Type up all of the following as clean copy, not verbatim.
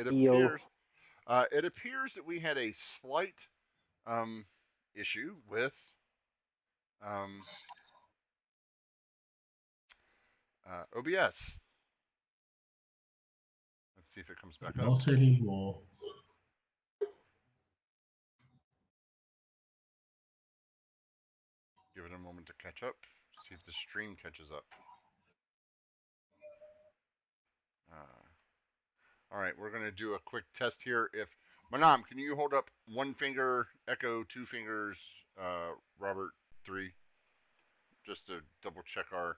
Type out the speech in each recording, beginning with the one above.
Yo. It appears that we had a slight issue with um, OBS. Let's see if it comes back up. Not anymore. Give it a moment to catch up. See if the stream catches up. All right, we're gonna do a quick test here. If Manam, can you hold up one finger, Echo, two fingers, Robert, three, just to double check our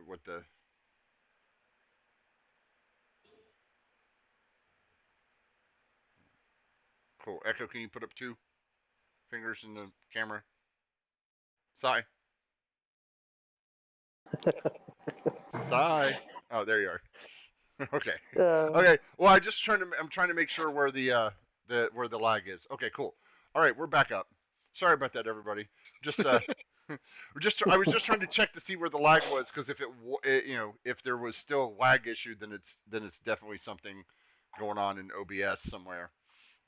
what the. Cool. Echo, can you put up two fingers in the camera? Sai. Sai. Oh, there you are. Okay. Okay. Well, I'm trying to make sure where the lag is. Okay, cool. All right, we're back up. Sorry about that, everybody. Just I was just trying to check to see where the lag was, because if if there was still a lag issue, then it's definitely something going on in OBS somewhere.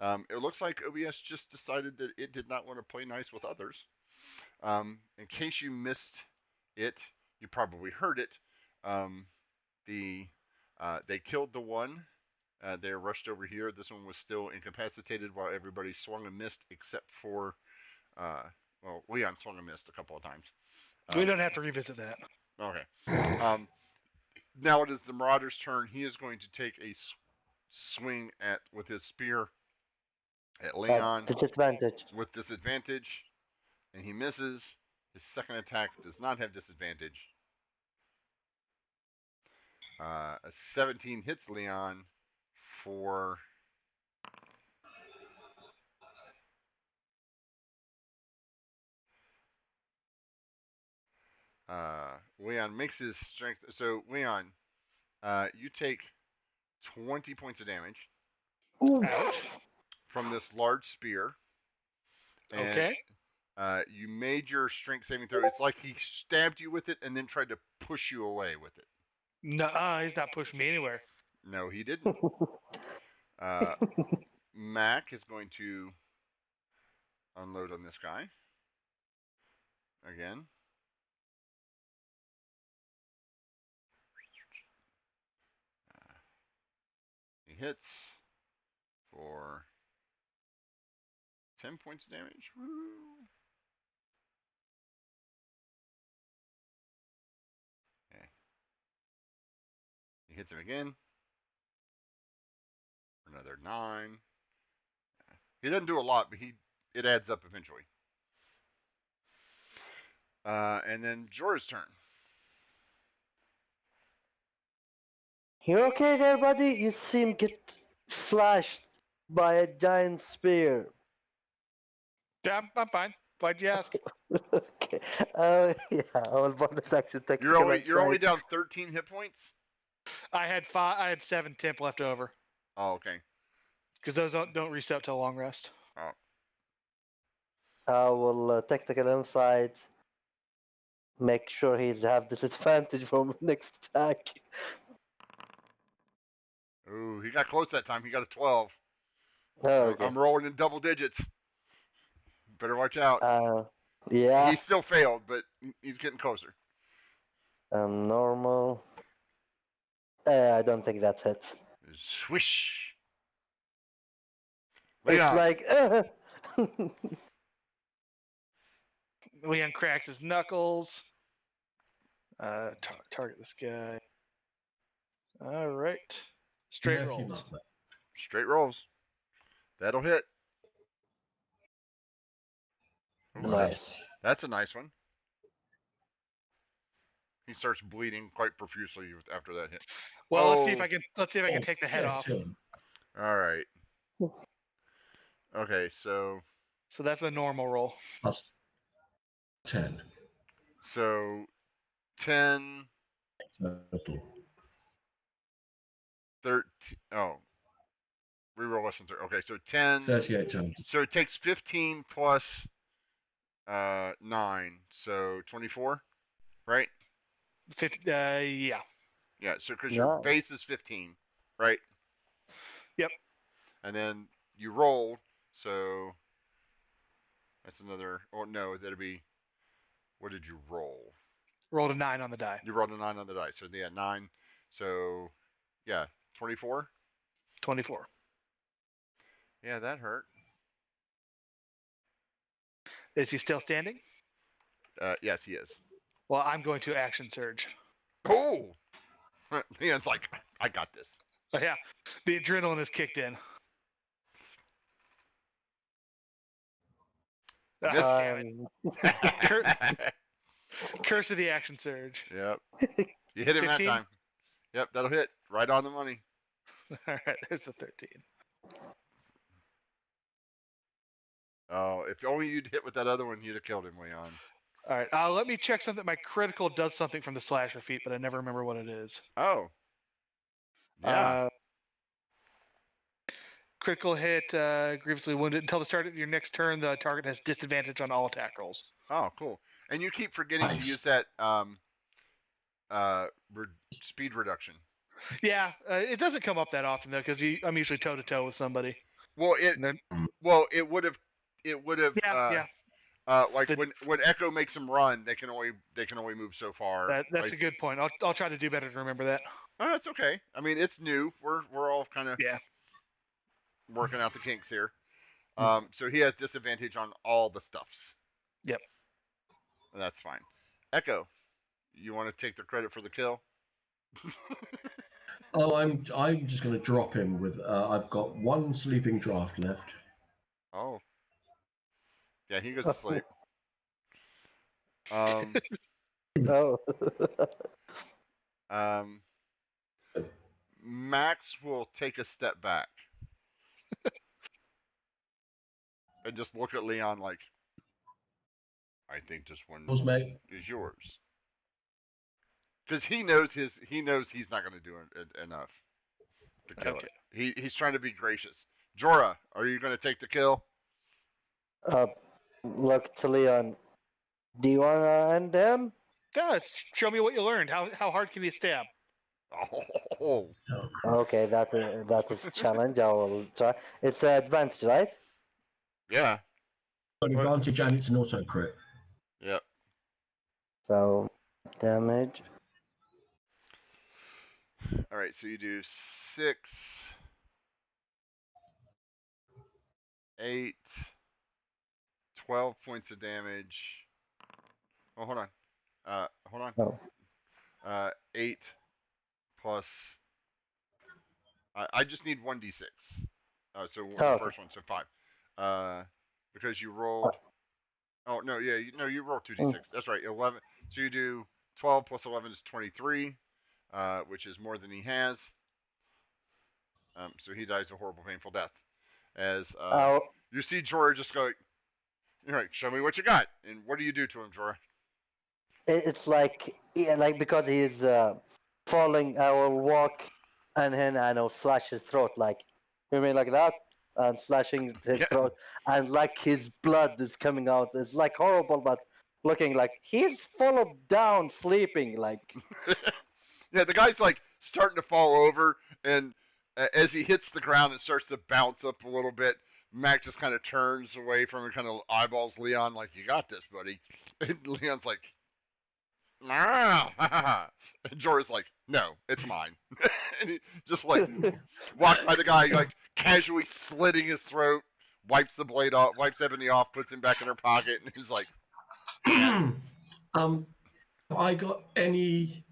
It looks like OBS just decided that it did not want to play nice with others. In case you missed it, you probably heard it. They killed the one. They rushed over here. This one was still incapacitated while everybody swung and missed, except for Leon swung and missed a couple of times. We don't have to revisit that. Okay. Now it is the Marauder's turn. He is going to take a swing with his spear at Leon with disadvantage, and he misses. His second attack does not have disadvantage. A 17 hits Leon for Leon makes his strength. So Leon, you take 20 points of damage. Ouch. From this large spear. And, okay. You made your strength saving throw. It's like he stabbed you with it and then tried to push you away with it. No, he's not pushing me anywhere. No, he didn't. Mac is going to unload on this guy. Again. He hits for 10 points of damage. Woo. Okay. He hits him again. For another 9. He doesn't do a lot, but it adds up eventually. And then Jorah's turn. You okay there, buddy? You seem get slashed by a giant spear. Yeah, I'm fine. Why'd you ask? Okay. Yeah, I will bonus action take. You're only down 13 hit points? I had 7 temp left over. Oh, okay. Because those don't reset till long rest. Oh. I will technical insight. Make sure he have disadvantage from next attack. Ooh, he got close that time. He got a 12. Oh, okay. I'm rolling in double digits. Better watch out. Yeah. He still failed, but he's getting closer. Normal. I don't think that's it. Swish. It's like. Leon cracks his knuckles. Target this guy. All right. Straight rolls. Straight rolls. That'll hit. Ooh, Nice. That's a nice one. He starts bleeding quite profusely after that hit. Well, let's see if I can take the head off. All right. Okay, so that's a normal roll. Plus 10. So 10. 13. Oh. Reroll less than 30. Okay, so 10. 38 times. So it takes 15 plus 9. So 24, right? 50, yeah. Yeah, so because your base is 15, right? Yep. And then you roll, so that's another. Oh no, that'd be. What did you roll? Rolled a 9 on the die. You rolled a 9 on the dice, so yeah, 9. So yeah, 24. 24. Yeah, that hurt. Is he still standing? Yes, he is. Well, I'm going to action surge. Oh, Leon's like, I got this. Oh, yeah, the adrenaline is kicked in. Ah, Miss. damn it. Curse of the action surge. Yep. You hit him 15? that time. Yep, that'll hit. Right on the money. All right, there's the 13. Oh, if only you'd hit with that other one, you'd have killed him, Leon. All right, let me check something. My critical does something from the slasher feat, but I never remember what it is. Oh. Yeah. Critical hit, grievously wounded. Until the start of your next turn, the target has disadvantage on all attack rolls. Oh, cool. And you keep forgetting to Nice. use that speed reduction. Yeah, it doesn't come up that often though, because I'm usually toe to toe with somebody. Well, it would have. Yeah. Like when Echo makes them run, they can only move so far. That's like, a good point. I'll try to do better to remember that. Oh, that's okay. I mean, it's new. We're all kind of working out the kinks here. So he has disadvantage on all the stuffs. Yep. And that's fine. Echo, you want to take the credit for the kill? Oh, I'm just going to drop him with. I've got one sleeping draft left. Oh. Yeah, he goes to sleep. Oh. Max will take a step back and just look at Leon like, I think this one Mate. is yours. Because he knows he's not going to do enough to kill it. He's trying to be gracious. Jorah, are you going to take the kill? Look to Leon. Do you want to end him? Yeah, show me what you learned. How hard can you stab? Oh. Okay, that is a challenge. I will try. It's advanced, right? Yeah. Advantage and it's an auto crit. Yep. So, damage. All right, so you do 6, 8, 12 points of damage. Oh, hold on. Hold on. Oh. 8 plus. I just need 1d6. So the first one, so 5. Because you rolled. Oh no, yeah, you rolled 2d6. That's right, 11. So you do 12 plus 11 is 23, which is more than he has. So he dies a horrible, painful death. As you see Jorah just go, all right, show me what you got. And what do you do to him, Jorah? It's like, because he's falling, I will walk and then I know slash his throat, like, you mean like that? And slashing his throat, and like his blood is coming out. It's like horrible, but looking like he's full of down, sleeping, like. Yeah, the guy's like starting to fall over, and as he hits the ground and starts to bounce up a little bit, Mac just kind of turns away from him, kind of eyeballs Leon like, "You got this, buddy." And Leon's like, "Ah!" And Jorah's like, "No, it's mine." And he just like walks by the guy, like casually slitting his throat, wipes the blade off, wipes Ebony off, puts him back in her pocket, and he's like, I got any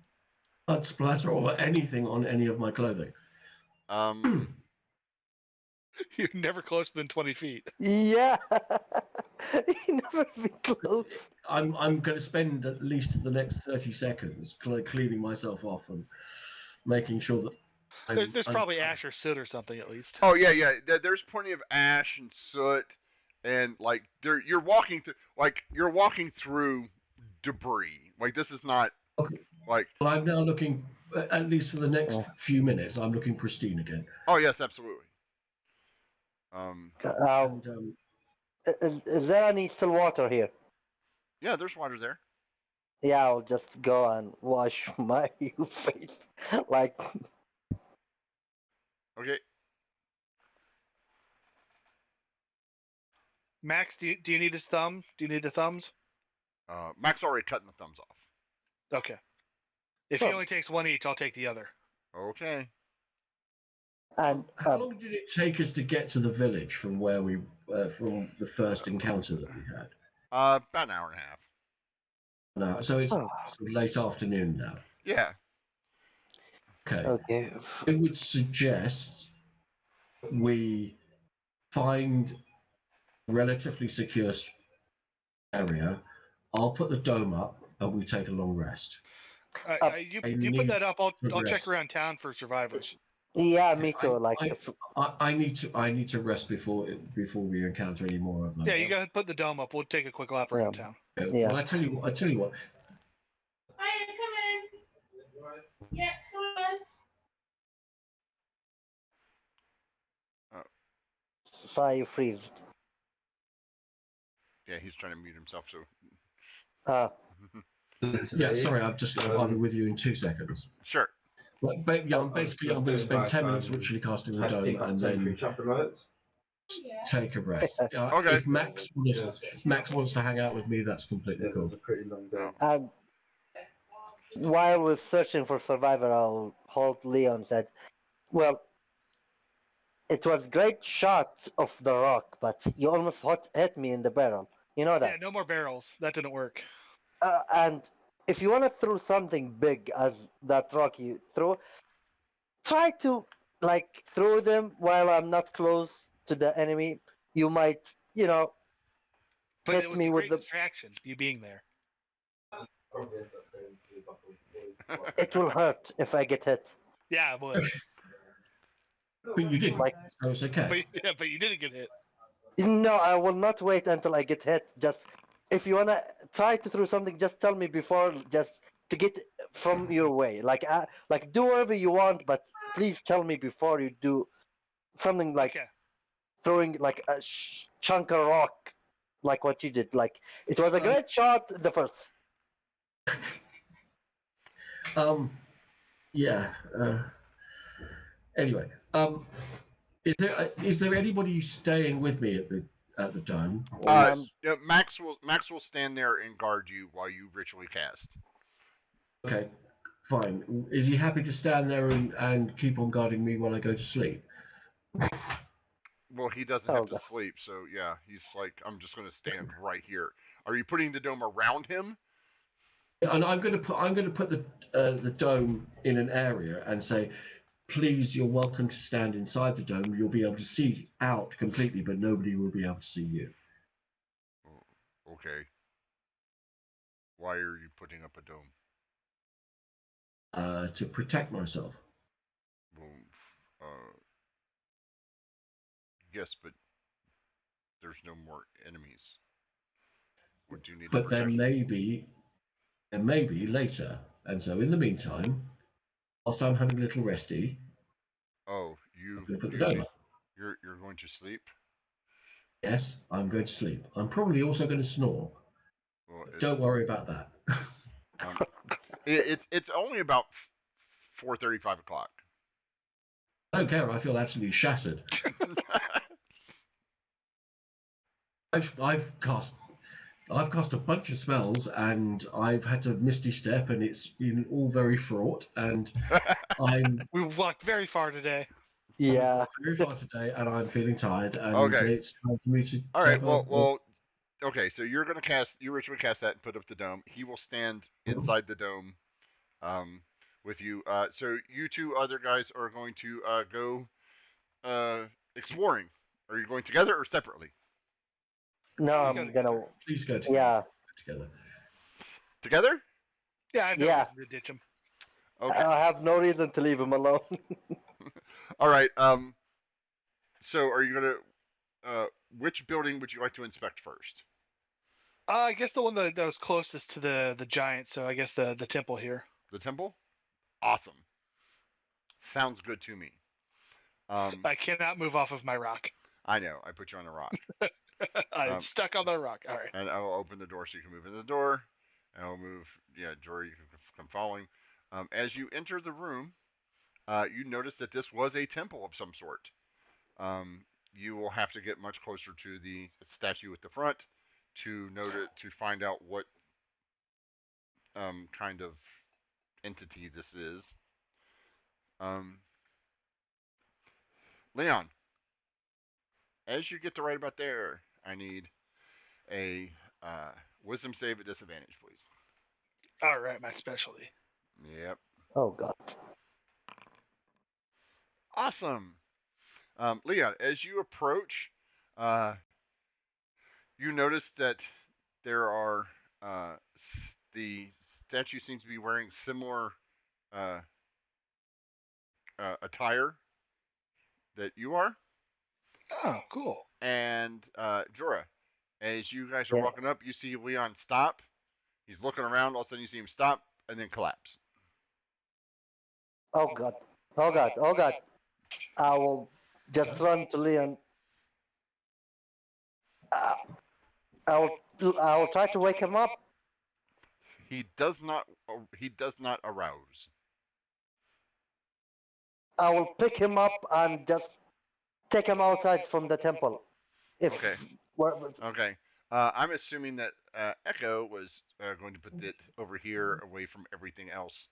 blood splatter or anything on any of my clothing? You're never closer than 20 feet. Yeah. He never be close. I'm going to spend at least the next 30 seconds cleaning myself off and making sure that There's probably ash or soot or something at least. Oh yeah. There's plenty of ash and soot, and like you're walking through debris. Like this is not like. Well, I'm now looking, at least for the next few minutes, I'm looking pristine again. Oh yes, absolutely. Is there any still water here? Yeah, there's water there. Yeah, I'll just go and wash my face. Like. Okay. Max, do you need his thumb? Do you need the thumbs? Max already cutting the thumbs off. Okay. If he only takes one each, I'll take the other. Okay. And How long did it take us to get to the village from where we, from the first encounter that we had? About an hour and a half. No, so it's Oh. sort of late afternoon now. Yeah. Okay. okay, I would suggest we find a relatively secure area. I'll put the dome up and we take a long rest. You put that up. I'll rest. check around town for survivors. yeah, me too. I need to rest before we encounter any more of them. Yeah, you gotta put the dome up. We'll take a quick lap around town. Yeah. Well, I tell you what. Hiya, come in. Yeah, Fire freeze. Yeah, he's trying to mute himself. So. Yeah, sorry, I'll be with you in 2 seconds. Sure. But yeah, I'm going to spend 10 minutes ritually casting the dome and then take a rest. Okay. If Max wants to hang out with me, that's completely cool. a pretty long day. And while we're searching for survivor, I'll hold Leon and said, well, it was great shot of the rock, but you almost hit me in the barrel. You know that. Yeah, no more barrels. That didn't work. And if you want to throw something big as that rock you throw, try to throw them while I'm not close to the enemy. You might, But hit it was me a with great the. distraction, you being there. It will hurt if I get hit. Yeah, it would. But you didn't, so it's okay. But you didn't get hit. No, I will not wait until I get hit. Just if you wanna try to throw something, just tell me before, just to get from your way. Do whatever you want, but please tell me before you do something Okay. throwing a chunk of rock, like what you did. It was a great shot, the first. Yeah. Anyway, is there anybody staying with me at the dome? Yeah, Max will stand there and guard you while you ritually cast. Okay, fine. Is he happy to stand there and keep on guarding me while I go to sleep? Well, he doesn't have to sleep, so yeah, he's like, I'm just going to stand right here. Are you putting the dome around him? And I'm going to put the dome in an area and say, please, you're welcome to stand inside the dome. You'll be able to see out completely, but nobody will be able to see you. Okay. Why are you putting up a dome? To protect myself. Well, yes, but there's no more enemies. What do you need? But there may be later, and so in the meantime, whilst I'm having a little resty. Oh, put the dome up. You're going to sleep? Yes, I'm going to sleep. I'm probably also going to snore. Well, don't worry about that. It's only about 4:30, 5 o'clock. I don't care. I feel absolutely shattered. I've cast a bunch of spells, and I've had to misty step, and it's been all very fraught. And We've walked very far today. Yeah, very far today, and I'm feeling tired. And Okay. It's time for me to. All right. Well. Okay, so you're gonna cast. You ritually cast that and put up the dome. He will stand inside the dome, with you. So you two other guys are going to go exploring. Are you going together or separately? No, I'm gonna. Please go together. Yeah. Together. Together? Yeah, I know. Yeah. To ditch him. Okay. I have no reason to leave him alone. All right. So are you gonna? Which building would you like to inspect first? I guess the one that was closest to the giant. So I guess the temple here. The temple? Awesome. Sounds good to me. I cannot move off of my rock. I know. I put you on a rock. I'm stuck on the rock. All right. And I will open the door so you can move in the door. And I'll move. Yeah, Jory, you can come following. As you enter the room, you notice that this was a temple of some sort. you will have to get much closer to the statue at the front to note it, to find out what kind of entity this is. Leon, as you get to right about there, I need a wisdom save at disadvantage, please. All right, my specialty. Yep. Oh God. Awesome. Leon, as you approach, you notice that there are the statue seems to be wearing similar attire that you are. Oh, cool. And Jorah, as you guys are Yeah. walking up, you see Leon stop. He's looking around. All of a sudden, you see him stop and then collapse. Oh God. Oh God. Oh God. I will just run to Leon. I will try to wake him up. He does not. He does not arouse. I will pick him up and just take him outside from the temple. If Okay. where- Okay. I'm assuming that Echo was going to put it over here, away from everything else.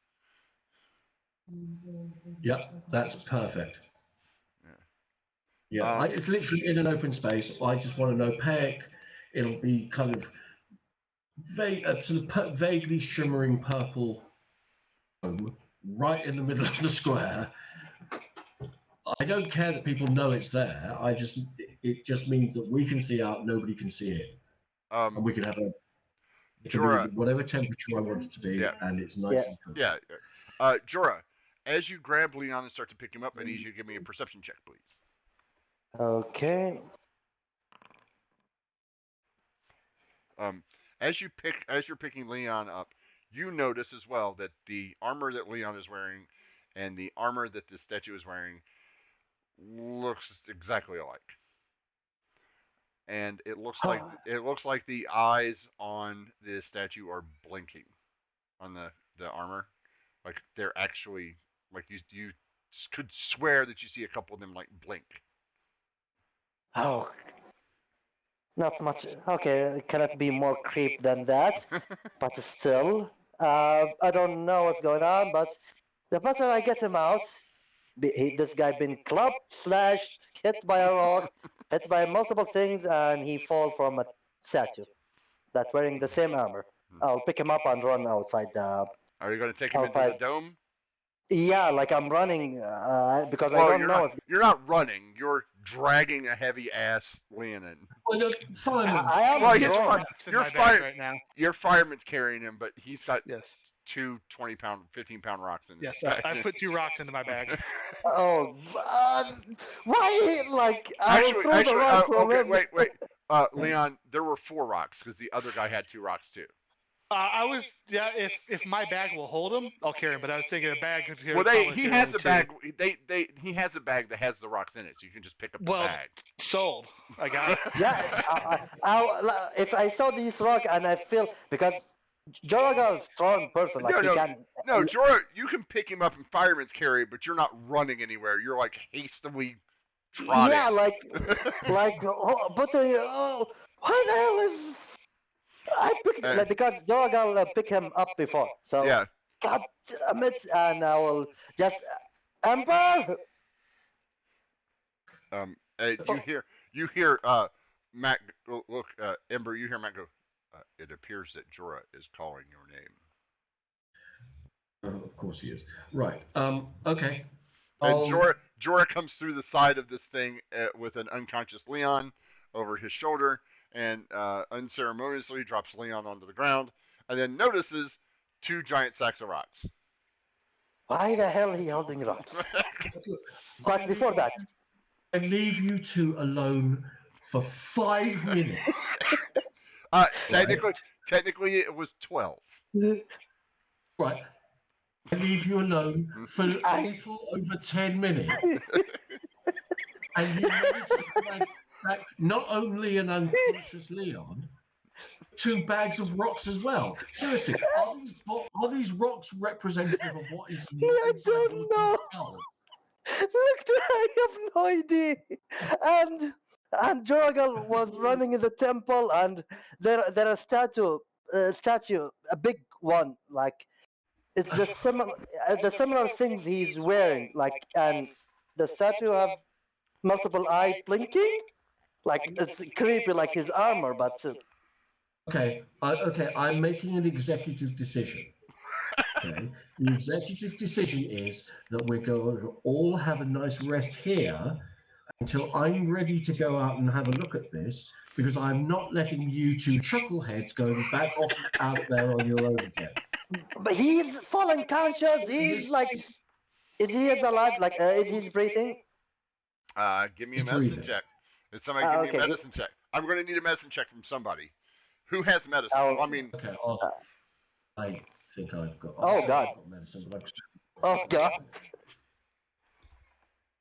Yep, that's perfect. Yeah. Yeah, it's literally in an open space. I just want an opaque. It'll be kind of vaguely shimmering purple dome right in the middle of the square. I don't care that people know it's there. It just means that we can see out, nobody can see it, and we can have it can Jorah. be whatever temperature I want it to be, Yeah. and it's nice and cool. Yeah. Jorah, as you grab Leon and start to pick him up, I need you to give me a perception check, please. Okay. As you're picking Leon up, you notice as well that the armor that Leon is wearing and the armor that the statue is wearing looks exactly alike. And it looks like the eyes on the statue are blinking on the armor. Like they're actually, like you could swear that you see a couple of them like blink. Oh. Not much. Okay, it cannot be more creep than that. But still, I don't know what's going on. But the better I get him out, this guy been clubbed, slashed, hit by a rock, hit by multiple things, and he fall from a statue that's wearing the same armor. I'll pick him up and run outside the. Are you going to take him into the dome? Yeah, like I'm running because Well, I don't know. You're not running. You're dragging a heavy ass Leonin. Well, look, fireman. I am Well, drunk. Right now. Your fireman's carrying him, but he's got Yes. two 20-pound, 15-pound rocks in Yes. his bag. I put 2 rocks into my bag. Oh, why? Like I will throw the rock from okay, him. wait. Leon, there were 4 rocks because the other guy had 2 rocks too. I was if my bag will hold them, I'll carry them. But I was thinking a bag could carry. Well, he has a too. bag. He has a bag that has the rocks in it, so you can just pick up the bag. Sold. I got it. Yeah, if I saw this rock and I feel because Jorah is a strong person, like he can. No, Jorah, you can pick him up and fireman's carry, but you're not running anywhere. You're like hastily trotting. Yeah, like, but why the hell is? I picked like because Jorah pick him up before, so yeah. God damn it, and I will just Emperor. You hear Matt look Ember. You hear Matt go. It appears that Jorah is calling your name. Of course he is. Right. Okay. And Jorah comes through the side of this thing with an unconscious Leon over his shoulder and unceremoniously drops Leon onto the ground and then notices 2 giant sacks of rocks. Why the hell he holding rocks? But before that, I leave you 2 alone for 5 minutes. Technically, it was 12. Right. I leave you alone for a little over 10 minutes. And you managed to drag back not only an unconscious Leon, 2 bags of rocks as well. Seriously, are these rocks representative of what is I don't know. skulls? Look, I have no idea. And Joragal was running in the temple, and there a statue, a big one, like it's the similar things he's wearing, like, and the statue have multiple eye blinking, like it's creepy, like his armor, but Okay, I'm making an executive decision. Okay, the executive decision is that we're going to all have a nice rest here until I'm ready to go out and have a look at this, because I'm not letting you two chuckleheads going back off out there on your own again. but he's full unconscious. He's like, is he alive? Like, is he breathing? Give me a He's medicine breathing. check. Did somebody give me Okay. a medicine check? I'm going to need a medicine check from somebody. Who has medicine? I'll- I mean, Okay, I think I've got. Oh, I've God. got medicine, but Oh God.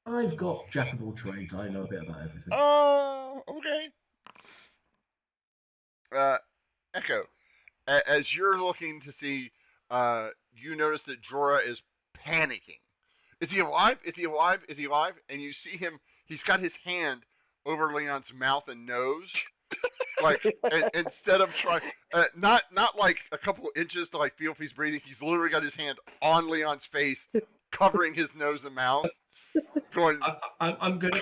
I've got jack of all trades. I know a bit about everything. oh, okay. Echo, as you're looking to see, you notice that Jorah is panicking. Is he alive? Is he alive? Is he alive? And you see him. He's got his hand over Leon's mouth and nose, like instead of trying, not like a couple of inches to like feel if he's breathing. He's literally got his hand on Leon's face, covering his nose and mouth, going. I'm going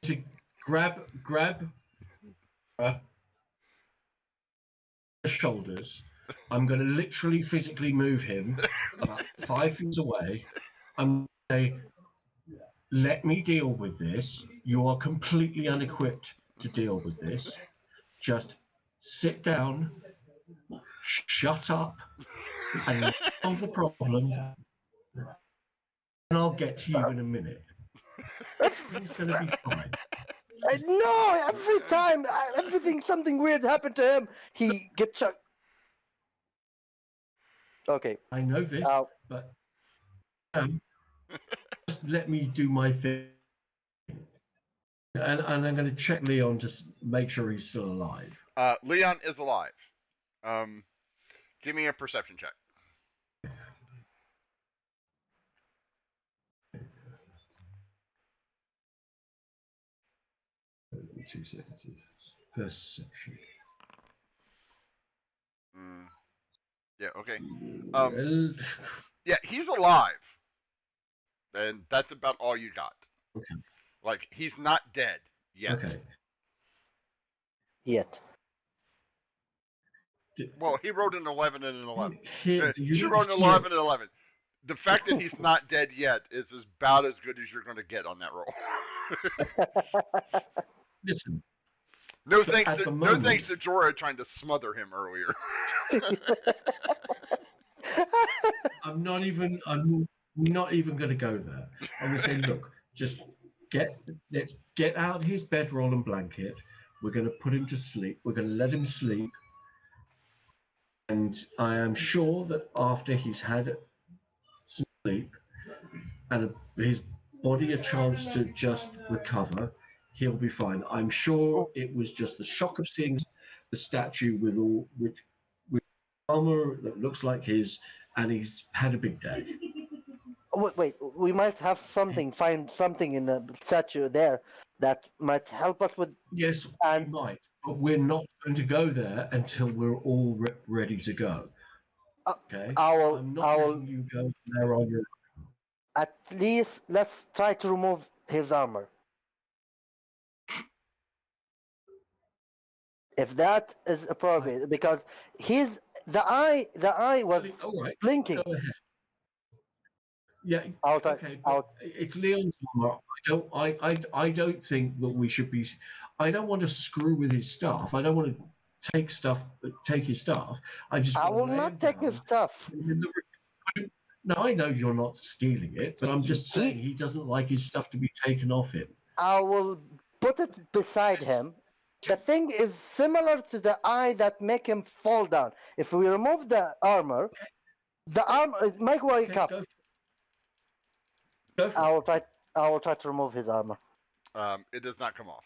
to grab the shoulders. I'm going to literally physically move him about 5 feet away. I'm going to say, let me deal with this. You are completely unequipped to deal with this. Just sit down, shut up, and solve the problem. And I'll get to you in a minute. Everything's going to be fine. No, every time, something weird happened to him, he gets shot. Okay. I know this, but just let me do my thing. And I'm going to check Leon to make sure he's still alive. Leon is alive. Give me a perception check. 2 seconds. Perception. Yeah. Okay. Well, Yeah, he's alive, and that's about all you got. okay. Like he's not dead yet. Okay. Yet. Well, he wrote an 11 and an 11. Here, She wrote an 11 and 11. The fact that he's not dead yet is about as good as you're going to get on that roll. Listen. No thanks to Jorah trying to smother him earlier. I'm not even going to go there. I'm going to say, look, just let's get out his bedroll and blanket. We're going to put him to sleep. We're going to let him sleep. And I am sure that after he's had some sleep and his body a chance to just recover, he'll be fine. I'm sure it was just the shock of seeing the statue with armor that looks like his, and he's had a big day. Wait, we might have find something in the statue there that might help us with. Yes, we might, but we're not going to go there until we're all ready to go. Okay? I'm not letting you go there on your own. At least let's try to remove his armor. If that is appropriate, because the eye was blinking. Go ahead. Yeah. I'll try. Okay, it's Leon's armor. I don't think that we should be. I don't want to screw with his stuff. I don't want to take his stuff. I will not take his stuff. No, I know you're not stealing it, but I'm just saying he doesn't like his stuff to be taken off him. I will put it beside him. The thing is similar to the eye that make him fall down. If we remove the armor, the armor might wake up. I will try to remove his armor. It does not come off.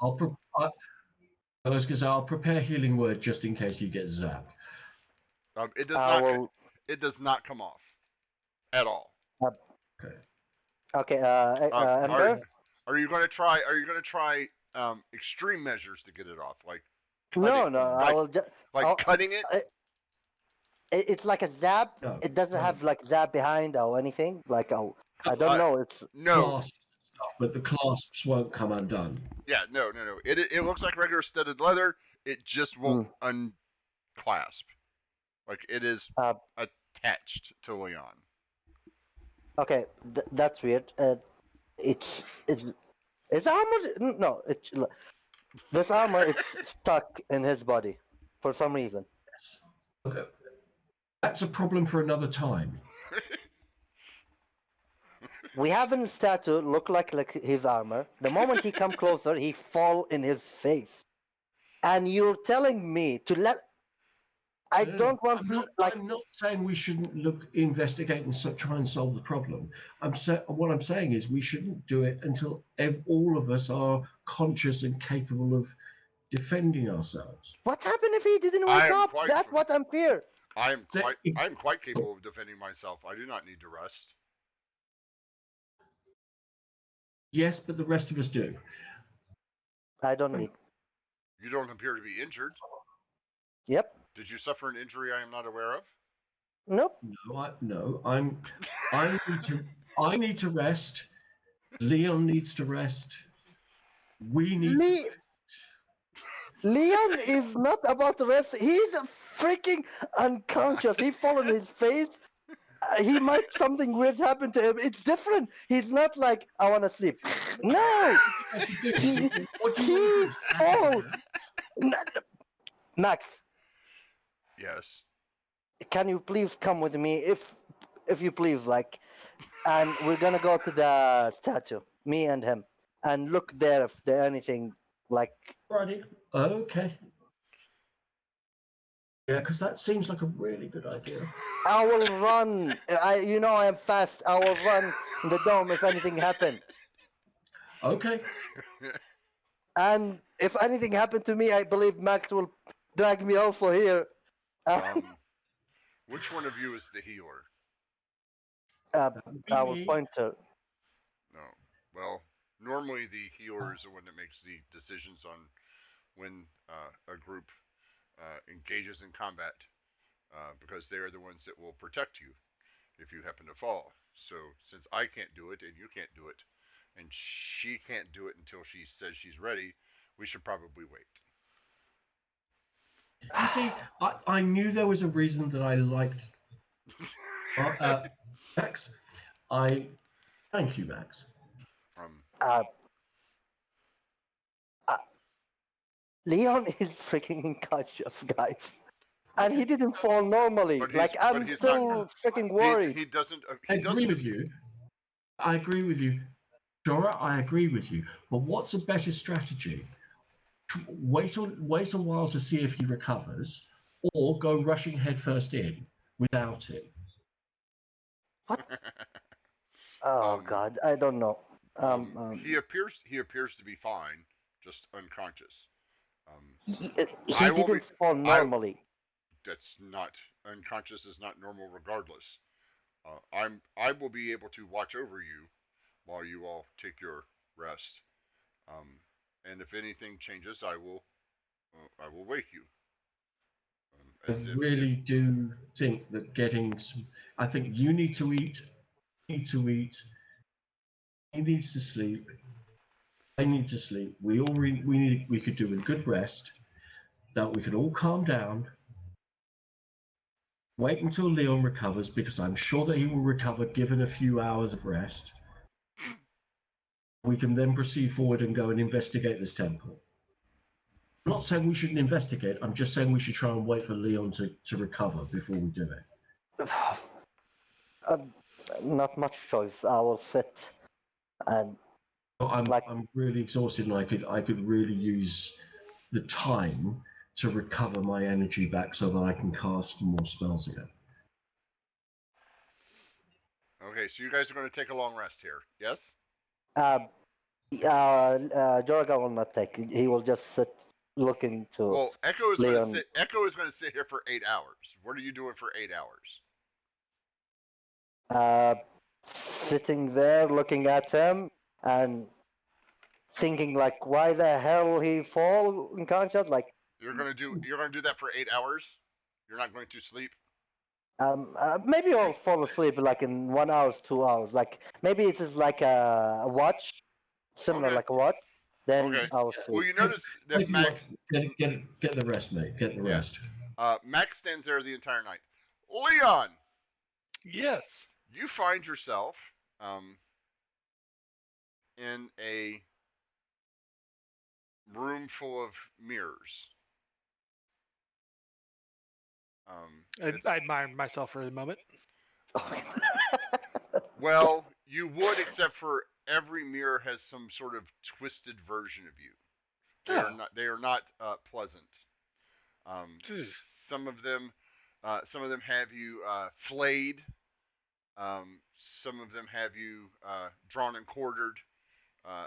I was going to say I'll prepare healing word just in case he gets zapped. It does not come off at all. Okay. Are Ember. you going to try? Are you going to try extreme measures to get it off, like cutting, No, no. I like will just. cutting it? It's like a zap. No, It doesn't no. have like zap behind or anything. Like I don't Uh, know. It's No. Clasps and stuff, but the clasps won't come undone. Yeah. No. No. No. It looks like regular studded leather. It just won't unclasp. Like it is uh, attached to Leon. okay. That's weird. It's armor. No, this armor is stuck in his body for some reason. Yes. Okay. That's a problem for another time. We have a statue look like his armor. The moment he come closer, he fall in his face. And you're telling me to let? I No, no, don't want I'm to not. like. I'm not saying we shouldn't investigate, and try and solve the problem. What I'm saying is we shouldn't do it until all of us are conscious and capable of defending ourselves. What happened if he didn't I wake am up? quite. That's what I'm fear. I am So quite. I am quite capable of defending myself. I do not need to rest. yes, but the rest of us do. I don't need. You don't appear to be injured. Yep. Did you suffer an injury I am not aware of? Nope. No. I need to rest. Leon needs to rest. We need to rest. Leon is not about to rest. He's freaking unconscious. He fall on his face. He might something weird happen to him. It's different. He's not like I want to sleep. No. I should do. He What do you want to do? fall. Max, Yes. can you please come with me if you please, like, and we're gonna go to the statue, me and him, and look there if there anything like. Friday. Okay. Yeah, because that seems like a really good idea. I will run. I am fast. I will run in the dome if anything happen. Okay. And if anything happened to me, I believe Max will drag me also here. Which one of you is the healer? Our pointer. No. Well, normally the healer is the one that makes the decisions on when a group engages in combat, because they are the ones that will protect you if you happen to fall. So since I can't do it and you can't do it, and she can't do it until she says she's ready, we should probably wait. You see, I knew there was a reason that I liked Max. Thank you, Max. Leon is freaking unconscious, guys. And he didn't fall normally. Like, I'm still freaking worried. He doesn't. I agree with you. I agree with you. Dora, I agree with you. But what's a better strategy? Wait a while to see if he recovers, or go rushing headfirst in without him. What? Oh God, I don't know. He appears to be fine, just unconscious. He didn't fall normally. That's not unconscious is not normal regardless. I will be able to watch over you while you all take your rest. And if anything changes, I will wake you. I really do think that getting some. I think you need to eat. Need to eat. He needs to sleep. I need to sleep. We could do a good rest. That we could all calm down. Wait until Leon recovers, because I'm sure that he will recover given a few hours of rest. We can then proceed forward and go and investigate this temple. I'm not saying we shouldn't investigate. I'm just saying we should try and wait for Leon to recover before we do it. Not much choice. I will sit and. I'm really exhausted, and I could really use the time to recover my energy back so that I can cast more spells again. Okay, so you guys are going to take a long rest here, yes? Jorga will not take. He will just sit looking to. Well, Echo is Leon. going to sit here for 8 hours. What are you doing for 8 hours? sitting there looking at him and thinking like, why the hell he fall unconscious? Like, You're gonna do that for 8 hours. You're not going to sleep. maybe I'll fall asleep like in 1 hour, 2 hours. Like maybe it is like a watch, similar Okay. like a watch. Then Okay. I'll Well, sleep. you notice that Take Mac, get the rest, mate. Get the yeah, rest. Mac stands there the entire night. Leon, Yes. you find yourself um, in a room full of mirrors. I admire myself for a moment. Um, well, you would, except for every mirror has some sort of twisted version of you. Oh. They are not pleasant. Um, Jeez. some of them, some of them have you flayed. Some of them have you drawn and quartered.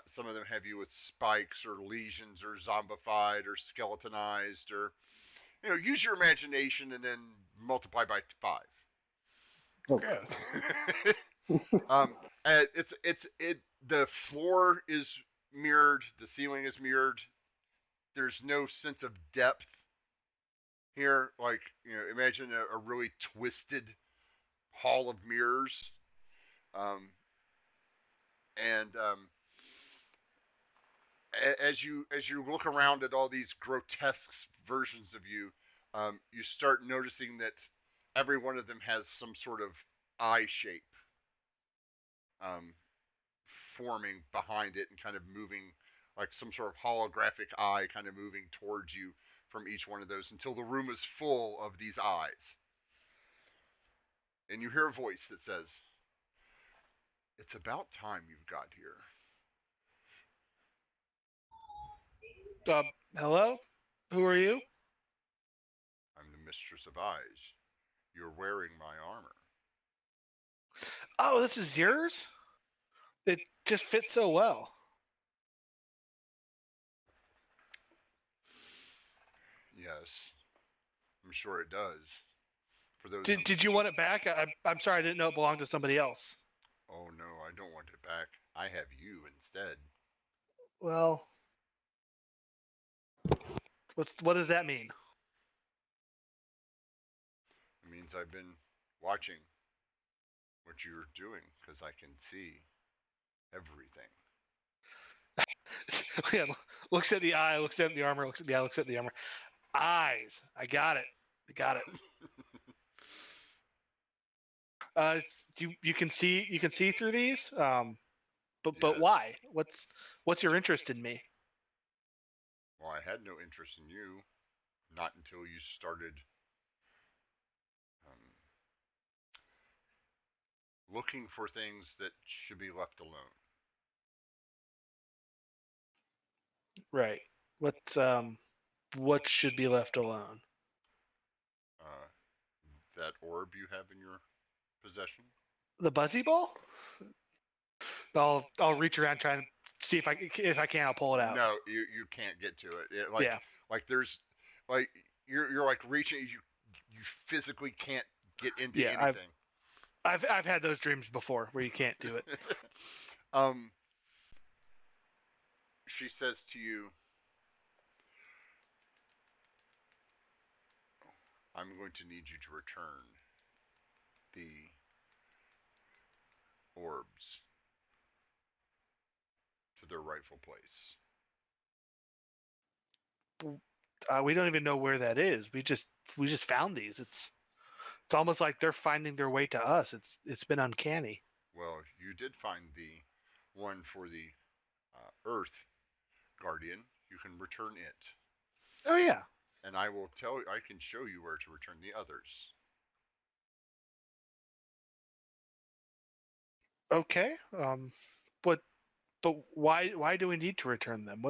Some of them have you with spikes or lesions or zombified or skeletonized or use your imagination and then multiply by 5. Oh, Gross. The floor is mirrored, the ceiling is mirrored. There's no sense of depth here. Like imagine a really twisted hall of mirrors, and as you look around at all these grotesque versions of you, you start noticing that every one of them has some sort of eye shape um, forming behind it and kind of moving like some sort of holographic eye kind of moving towards you from each one of those until the room is full of these eyes. And you hear a voice that says, "It's about time you've got here." Hello? Who are you? "I'm the Mistress of Eyes. You're wearing my armor." Oh, this is yours? It just fits so well. "Yes, I'm sure it does. For those Did you want it back? I'm sorry, I didn't know it belonged to somebody else. Oh no, I don't want it back. I have you instead." Well, what does that mean? "It means I've been watching what you're doing because I can see everything." Yeah, looks at the eye, looks at the armor, looks at the eye, looks at the armor. Eyes. I got it. I got it. Uh, you can see through these. But Yes. why? What's your interest in me? Well, I had no interest in you, not until you started um, looking for things that should be left alone. Right. What should be left alone? Uh, that orb you have in your possession. The buzzy ball? I'll reach around try and see if I can. I'll pull it out. No, you can't get to it. Yeah. Like there's like you're like reaching. You physically can't get into Yeah. anything. I've had those dreams before where you can't do it. um, she says to you, "I'm going to need you to return the orbs to their rightful place." We don't even know where that is. We just found these. It's almost like they're finding their way to us. It's been uncanny. Well, you did find the one for the Earth Guardian. You can return it, Oh yeah. and I will tell. I can show you where to return the others. Okay. But why do we need to return them?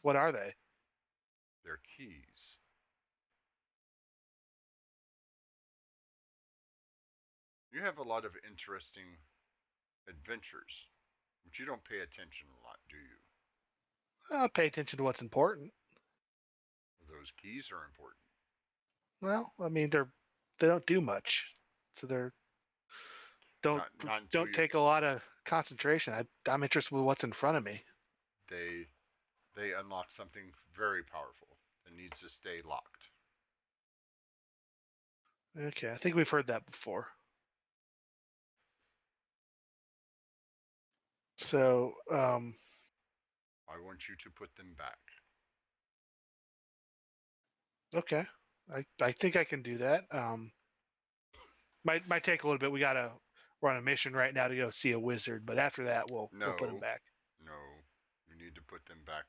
What are they? They're keys. You have a lot of interesting adventures, but you don't pay attention a lot, do you? Pay attention to what's important. Those keys are important. Well, I mean they don't do much, so Don't Not until don't take a lot of concentration. I'm interested with what's in front of me. they unlock something very powerful that needs to stay locked. Okay, I think we've heard that before. So, I want you to put them back. okay, I think I can do that. Might take a little bit. We gotta run a mission right now to go see a wizard, but after that, we'll put him back. No, you need to put them back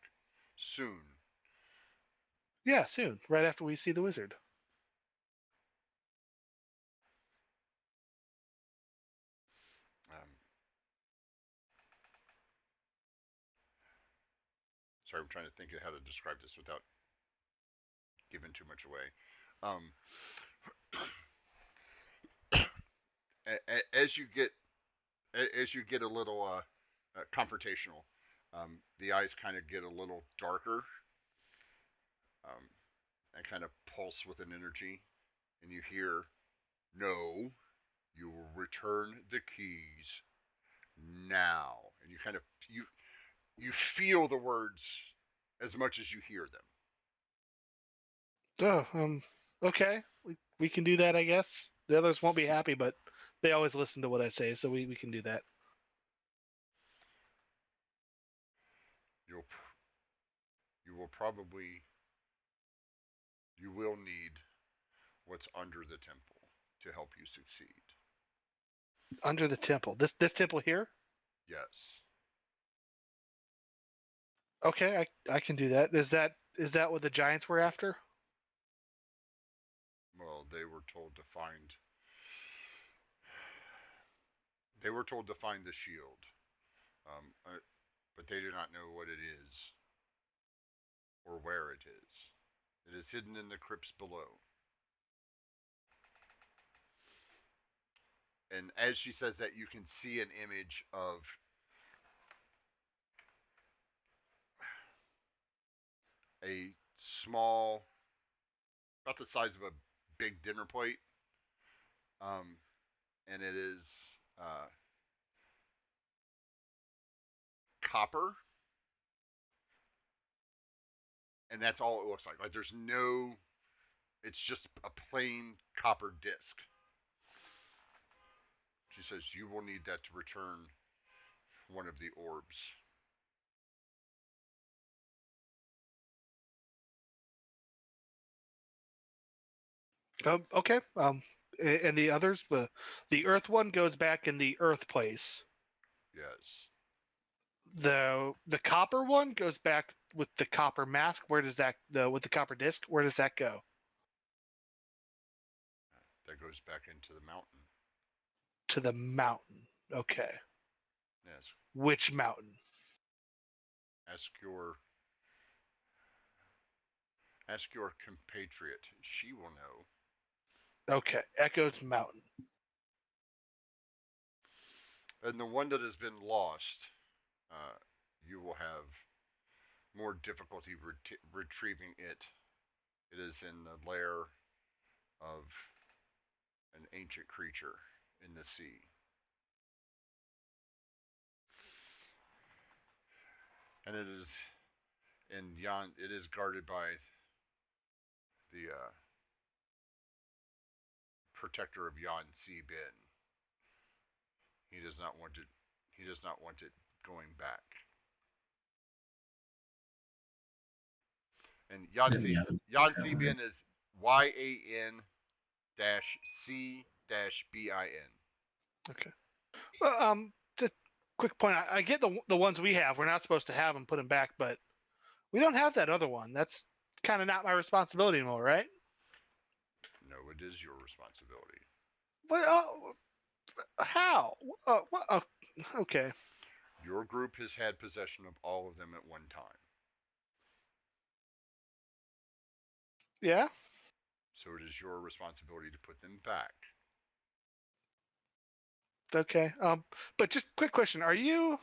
soon. Yeah, soon, right after we see the wizard. Um, sorry, I'm trying to think of how to describe this without giving too much away. As you get a little confrontational, the eyes kind of get a little darker, um, and kind of pulse with an energy, and you hear, "No, you will return the keys now." And you kind of you feel the words as much as you hear them. So, okay, we can do that, I guess. The others won't be happy, but they always listen to what I say, so we can do that. You will need what's under the temple to help you succeed. Under the temple. This temple here? Yes. Okay, I can do that. Is that what the giants were after? Well, they were told to find the shield, but they do not know what it is or where it is. It is hidden in the crypts below. And as she says that, you can see an image of a small, about the size of a big dinner plate, and it is copper, and that's all it looks like. Like there's no, it's just a plain copper disc. She says you will need that to return one of the orbs. Okay. And the others, the Earth one goes back in the Earth place. Yes. The copper one goes back with the copper mask. Where does that with the copper disc? Where does that go? That goes back into the mountain. To the mountain. Okay. Yes. Which mountain? Ask your compatriot. She will know. Okay. Echo's mountain. And the one that has been lost, you will have more difficulty retrieving it. It is in the lair of an ancient creature in the sea. And it is it is guarded by the protector of Yan Si Bin. He does not want it going back. And Yan Si Bin is YAN-C-BIN. Okay. Well, just quick point. I get the ones we have. We're not supposed to have them put them back, but we don't have that other one. That's kind of not my responsibility anymore, right? No, it is your responsibility. Well, how? Okay. Your group has had possession of all of them at one time. Yeah. So it is your responsibility to put them back. Okay. But just quick question: Are you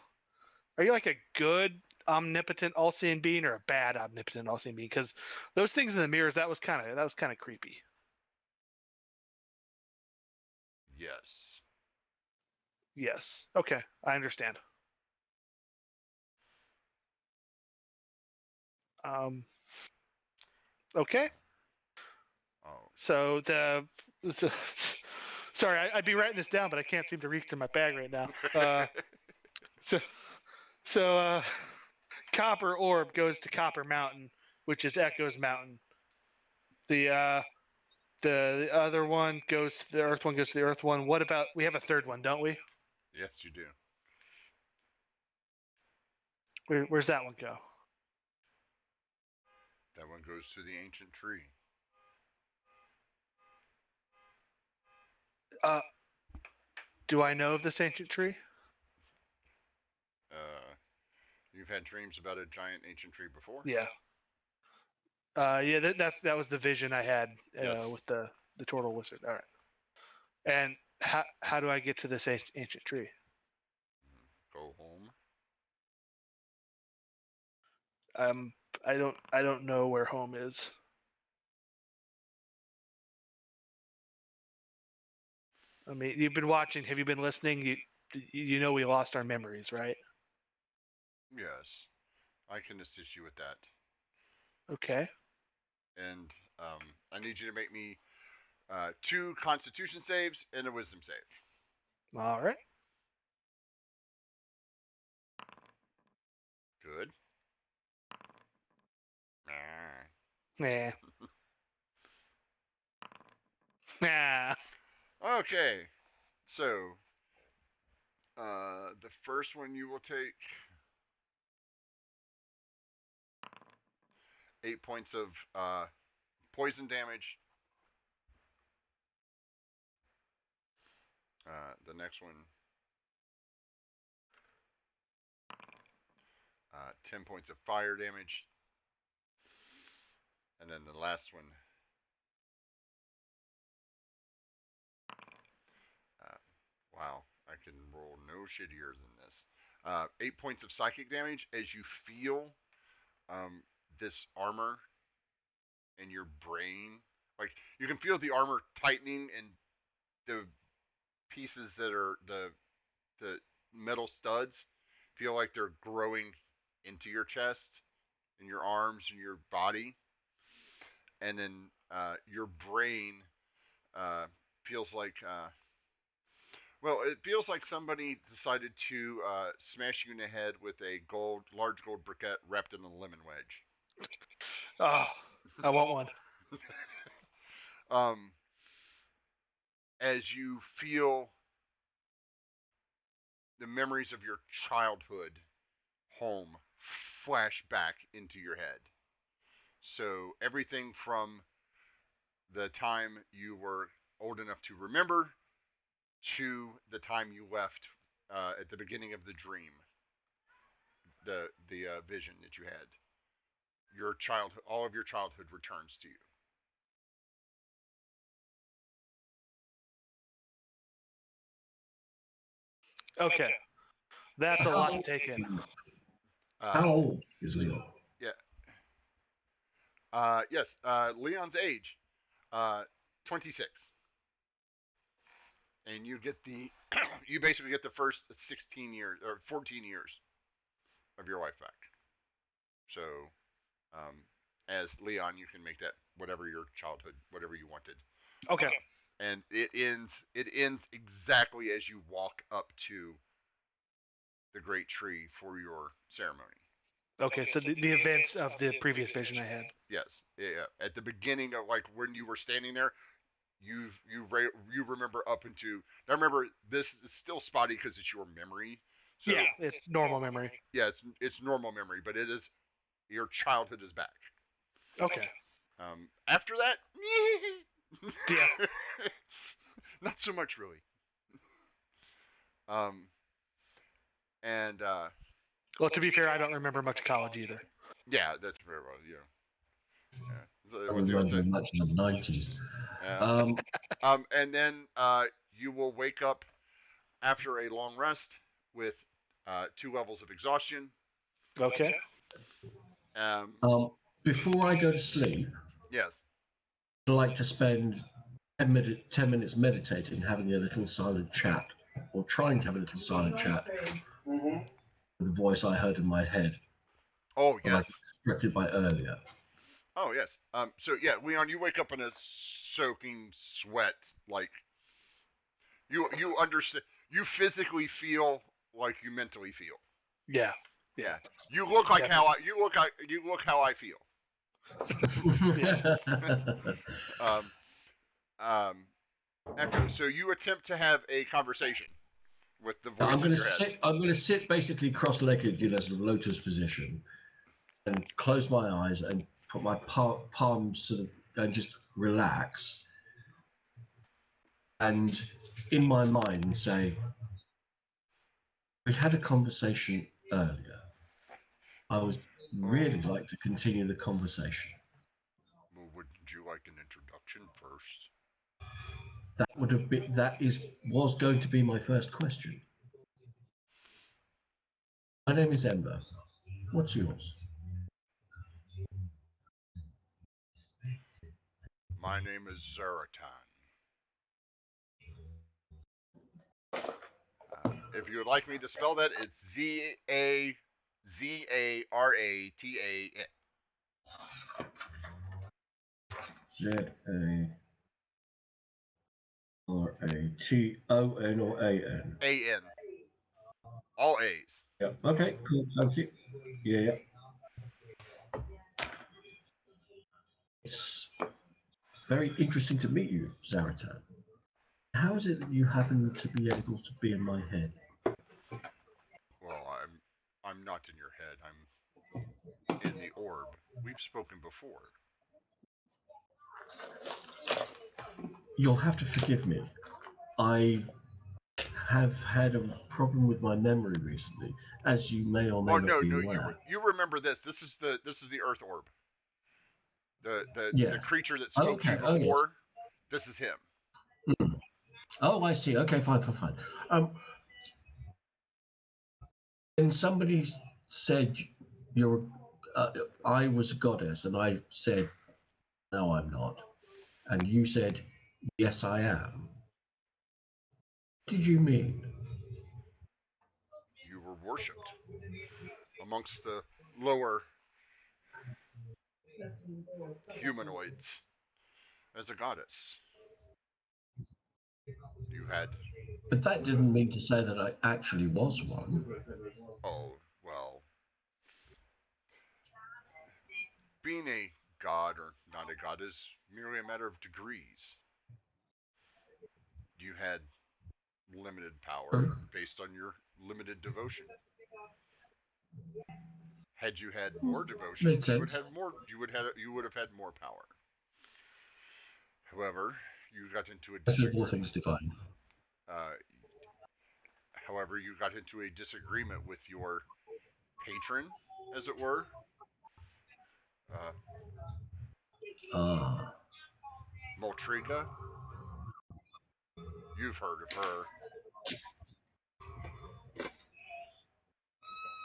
like a good omnipotent all-seeing being or a bad omnipotent all-seeing being? Because those things in the mirrors, that was kind of creepy. Yes. Yes. Okay, I understand. Okay. Oh, So sorry, I'd be writing this down, but I can't seem to reach to my bag right now. So Copper Orb goes to Copper Mountain, which is Echo's Mountain. The other one goes to the Earth one goes to the Earth one. What about we have a third one, don't we? yes, you do. Where's that one go? That one goes to the ancient tree. Do I know of this ancient tree? You've had dreams about a giant ancient tree before? Yeah. Yeah. That was the vision I had Yes. with the turtle wizard. All right. And how do I get to this ancient tree? Go home. I don't know where home is. I mean, you've been watching. Have you been listening? You know we lost our memories, right? Yes, I can assist you with that. Okay. And I need you to make me 2 Constitution saves and a Wisdom save. All right. Good. Nah. Nah. Okay, so the first one you will take 8 points of poison damage. The next one, 10 points of fire damage. And then the last one, wow, I can roll no shittier than this. 8 points of psychic damage as you feel this armor in your brain. Like, you can feel the armor tightening and the pieces that are the metal studs feel like they're growing into your chest and your arms and your body. And then your brain feels like well, it feels like somebody decided to smash you in the head with a large gold briquette wrapped in a lemon wedge. Oh, I want one. As you feel the memories of your childhood home flash back into your head. So everything from the time you were old enough to remember to the time you left at the beginning of the dream, the vision that you had, your childhood, all of your childhood returns to you. Okay. That's a lot to take in. How old is Leon? Yeah. Yes. Leon's age, 26, and you get the, you basically get the first 16 years or 14 years of your life back. So, as Leon, you can make that whatever your childhood, whatever you wanted. Okay. And it ends exactly as you walk up to the great tree for your ceremony. Okay, so the events of the previous vision I had. Yes, yeah. At the beginning of like when you were standing there, you remember up into. Now remember, this is still spotty because it's your memory. So, yeah, it's normal memory. Yeah, it's normal memory, but it is your childhood is back. Okay. After that, Yeah. not so much really. And Well, to be fair, I don't remember much of college either. yeah, that's very well. Yeah. I remember much in the 90s. Yeah. And then you will wake up after a long rest with 2 levels of exhaustion. Okay. Before I go to sleep, Yes. I'd like to spend 10 minutes meditating, having a little silent chat or trying to have a little silent chat Mm-hmm. with the voice I heard in my head, Oh that I was yes. distracted by earlier. Oh yes. So yeah, Leon, you wake up in a soaking sweat. Like you understand. You physically feel like you mentally feel. Yeah. Yeah. You look like how Definitely. you look how I feel. Yeah. Um. Um. Echo. So you attempt to have a conversation with the I'm voice in going to your head. sit. I'm going to sit basically cross-legged in a sort of lotus position, and close my eyes and put my palms sort of and just relax, and in my mind say, "We had a conversation earlier. I would really like to continue the conversation." Well, wouldn't you like an introduction first? That would have been. Was going to be my first question. My name is Ember. What's yours? My name is Zaratan. If you would like me to spell that, it's Zaraatan. Zaraton or An? A-N. All A's. Yeah. Okay. Cool. Thank you. Yeah. Yeah. It's very interesting to meet you, Zaratan. How is it that you happen to be able to be in my head? Well, I'm not in your head. I'm in the orb. We've spoken before. You'll have to forgive me. I have had a problem with my memory recently, as you may or may Oh not no, be no, aware. you remember this. This is the Earth orb. The Yes. creature that Oh, spoke to you okay. Oh, yes. before. This is him. Hmm. Oh, I see. Okay, fine, fine, fine. And somebody said you're, I was a goddess, and I said, no, I'm not. And you said, yes, I am. What did you mean? You were worshipped amongst the lower humanoids as a goddess. You had, But that didn't mean to say that I actually was one. oh, well, being a god or not a god is merely a matter of degrees. You had limited power based on your limited devotion. Had you had more devotion, Makes sense. you would have had more power. However, you got into a As with all things divine. uh, disagreement with your patron, as it were. Uh, Ah, Moltriga, you've heard of her.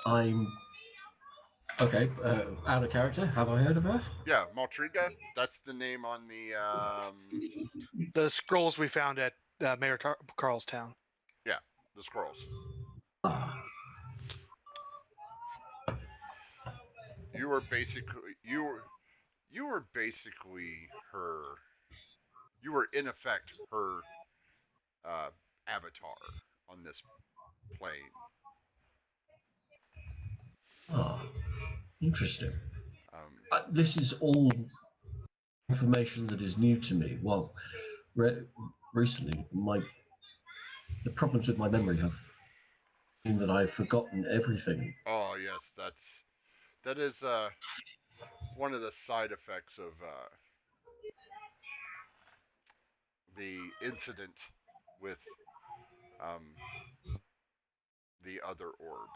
I'm okay. Out of character. Have I heard of her? Yeah, Moltriga. That's the name on the The scrolls we found at Mayor Carlstown. yeah, the scrolls. Ah, You were basically you were basically her. You were in effect her avatar on this plane. ah, interesting. Um, This is all information that is new to me. Well, recently, the problems with my memory have been that I've forgotten everything. oh yes, that is one of the side effects of the incident with um, the other orb.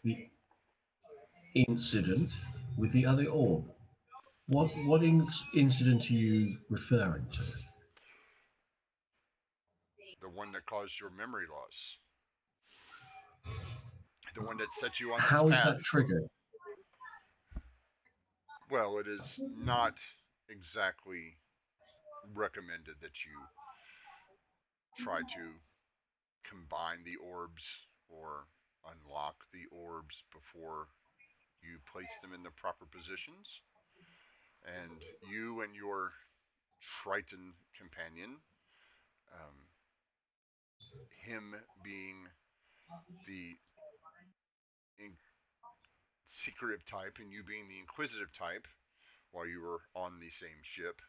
The incident with the other orb. What incident are you referring to? The one that caused your memory loss. The one that set you on this How is path. that triggered? Well, it is not exactly recommended that you try to combine the orbs or unlock the orbs before you place them in the proper positions. And you and your Triton companion, um, him being the secretive type and you being the inquisitive type, while you were on the same ship,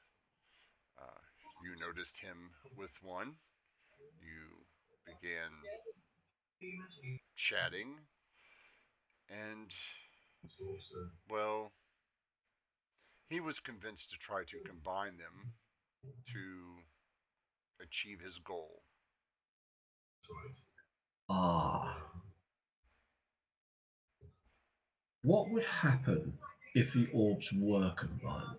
uh, you noticed him with one. You began chatting, and, well, he was convinced to try to combine them to achieve his goal. Ah. What would happen if the orbs were combined?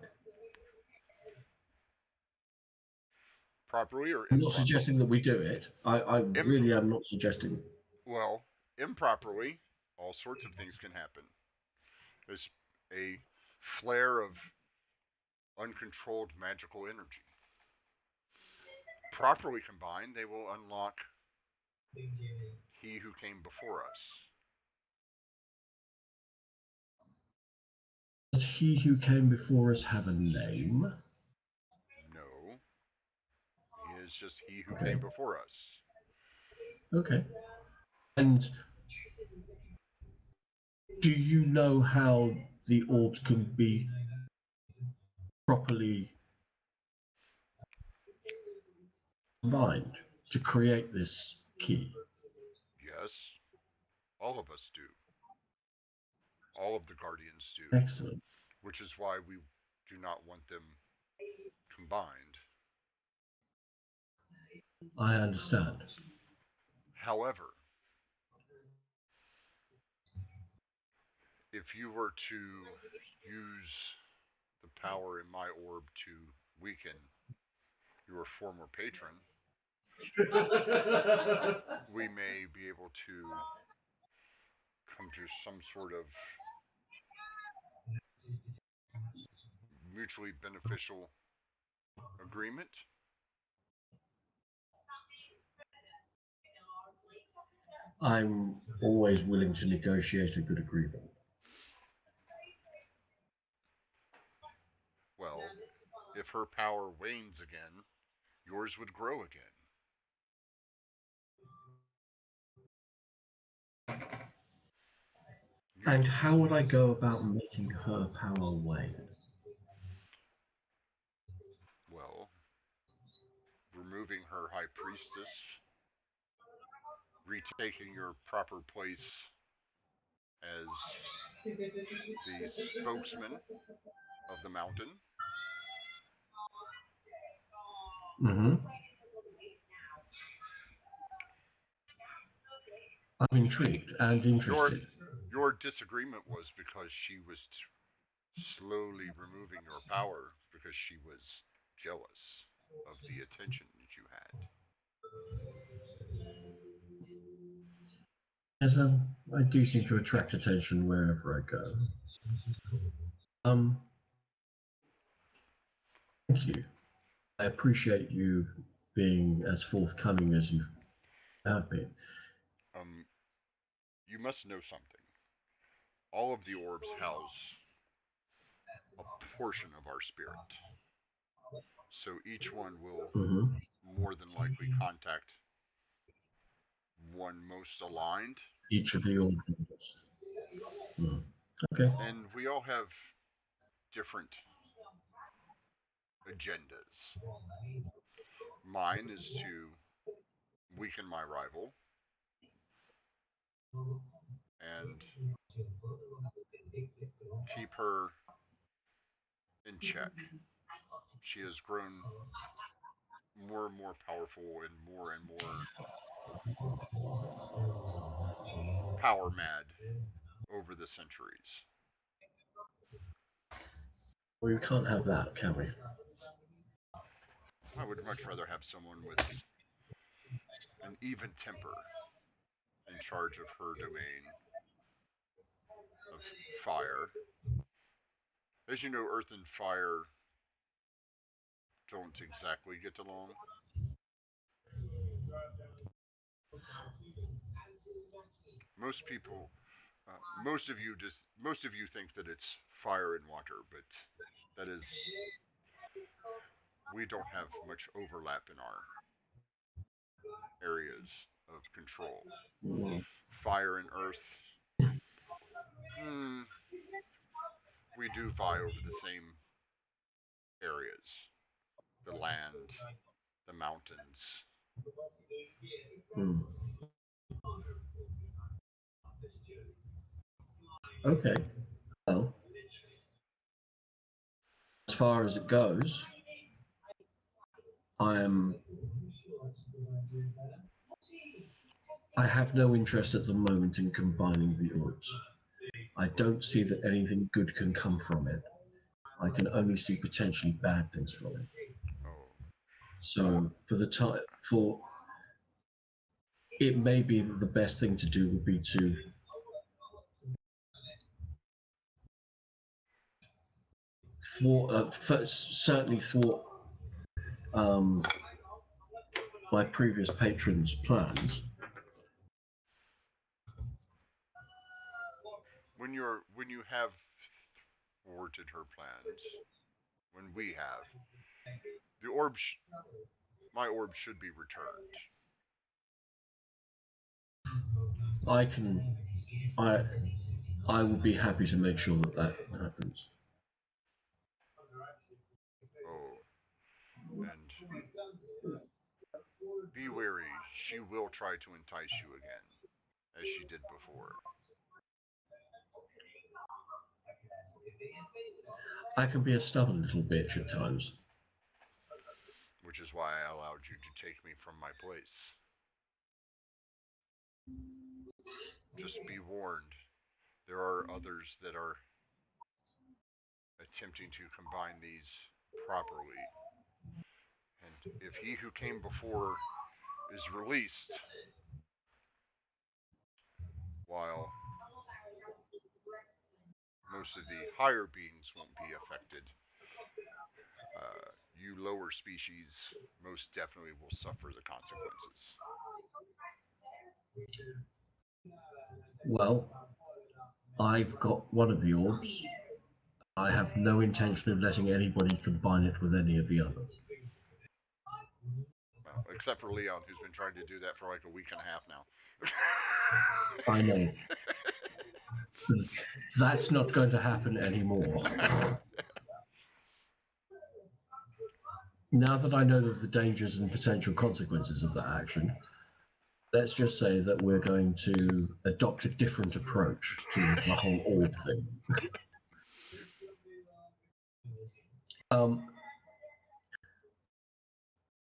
Properly or I'm not improperly? suggesting that we do it. I Im- really am not suggesting. well, improperly, all sorts of things can happen. There's a flare of uncontrolled magical energy. Properly combined, they will unlock he who came before us. Does he who came before us have a name? No, he is just he who Okay. came before us. Okay. And do you know how the orbs can be properly combined to create this key? Yes, all of us do. All of the Guardians do, Excellent. which is why we do not want them combined. I understand. However, if you were to use the power in my orb to weaken your former patron, we may be able to come to some sort of mutually beneficial agreement. I'm always willing to negotiate a good agreement. Well, if her power wanes again, yours would grow again. And how would I go about making her power wane? Well, removing her high priestess, retaking your proper place as the spokesman of the mountain. Mm-hmm. I'm intrigued and Your interested. your disagreement was because she was slowly removing your power because she was jealous of the attention that you had. As I do seem to attract attention wherever I go. Thank you. I appreciate you being as forthcoming as you have been. Um, you must know something. All of the orbs house a portion of our spirit. So each one will Mm-hmm. more than likely contact one most aligned. Each of the organs. Mm. Okay. And we all have different agendas. Mine is to weaken my rival and keep her in check. She has grown more and more powerful and more power mad over the centuries. We can't have that, can we? I would much rather have someone with an even temper in charge of her domain of fire. As you know, earth and fire don't exactly get along. Most people, most of you think that it's fire and water, but that is, we don't have much overlap in our areas of control. Fire and earth, hmm, we do vie over the same areas: the land, the mountains. Hmm. Okay. Well, as far as it goes, I have no interest at the moment in combining the orbs. I don't see that anything good can come from it. I can only see potentially bad things from it. Oh, So for it may be that the best thing to do would be to certainly thwart um, my previous patron's plans. when you have thwarted her plans, when we have, the my orb should be returned. I can, I, I would be happy to make sure that that happens. Oh, and be wary, she will try to entice you again, as she did before. I can be a stubborn little bitch at times. Which is why I allowed you to take me from my place. Just be warned, there are others that are attempting to combine these properly. And if he who came before is released, while most of the higher beings won't be affected, you lower species most definitely will suffer the consequences. Well, I've got one of the orbs. I have no intention of letting anybody combine it with any of the others. Well, except for Leon, who's been trying to do that for like a week and a half now. I know. That's not going to happen anymore. Now that I know of the dangers and potential consequences of that action, let's just say that we're going to adopt a different approach to the whole orb thing.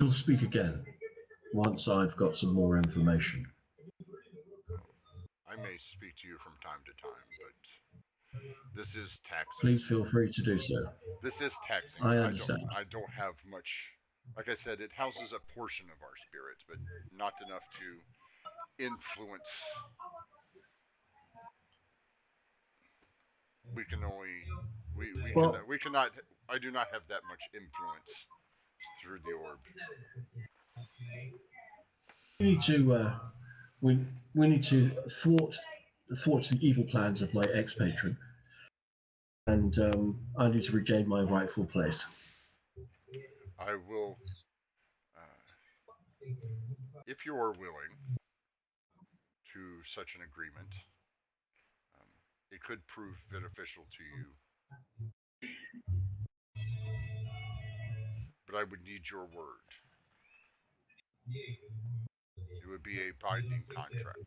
We'll speak again once I've got some more information. I may speak to you from time to time, but this is taxing. Please feel free to do so. This is taxing. I understand. I don't have much. Like I said, it houses a portion of our spirits, but not enough to influence. We can only we cannot. I do not have that much influence through the orb. We need to we need to thwart the evil plans of my ex-patron, and I need to regain my rightful place. I will, if you are willing to such an agreement, it could prove beneficial to you. But I would need your word. It would be a binding contract.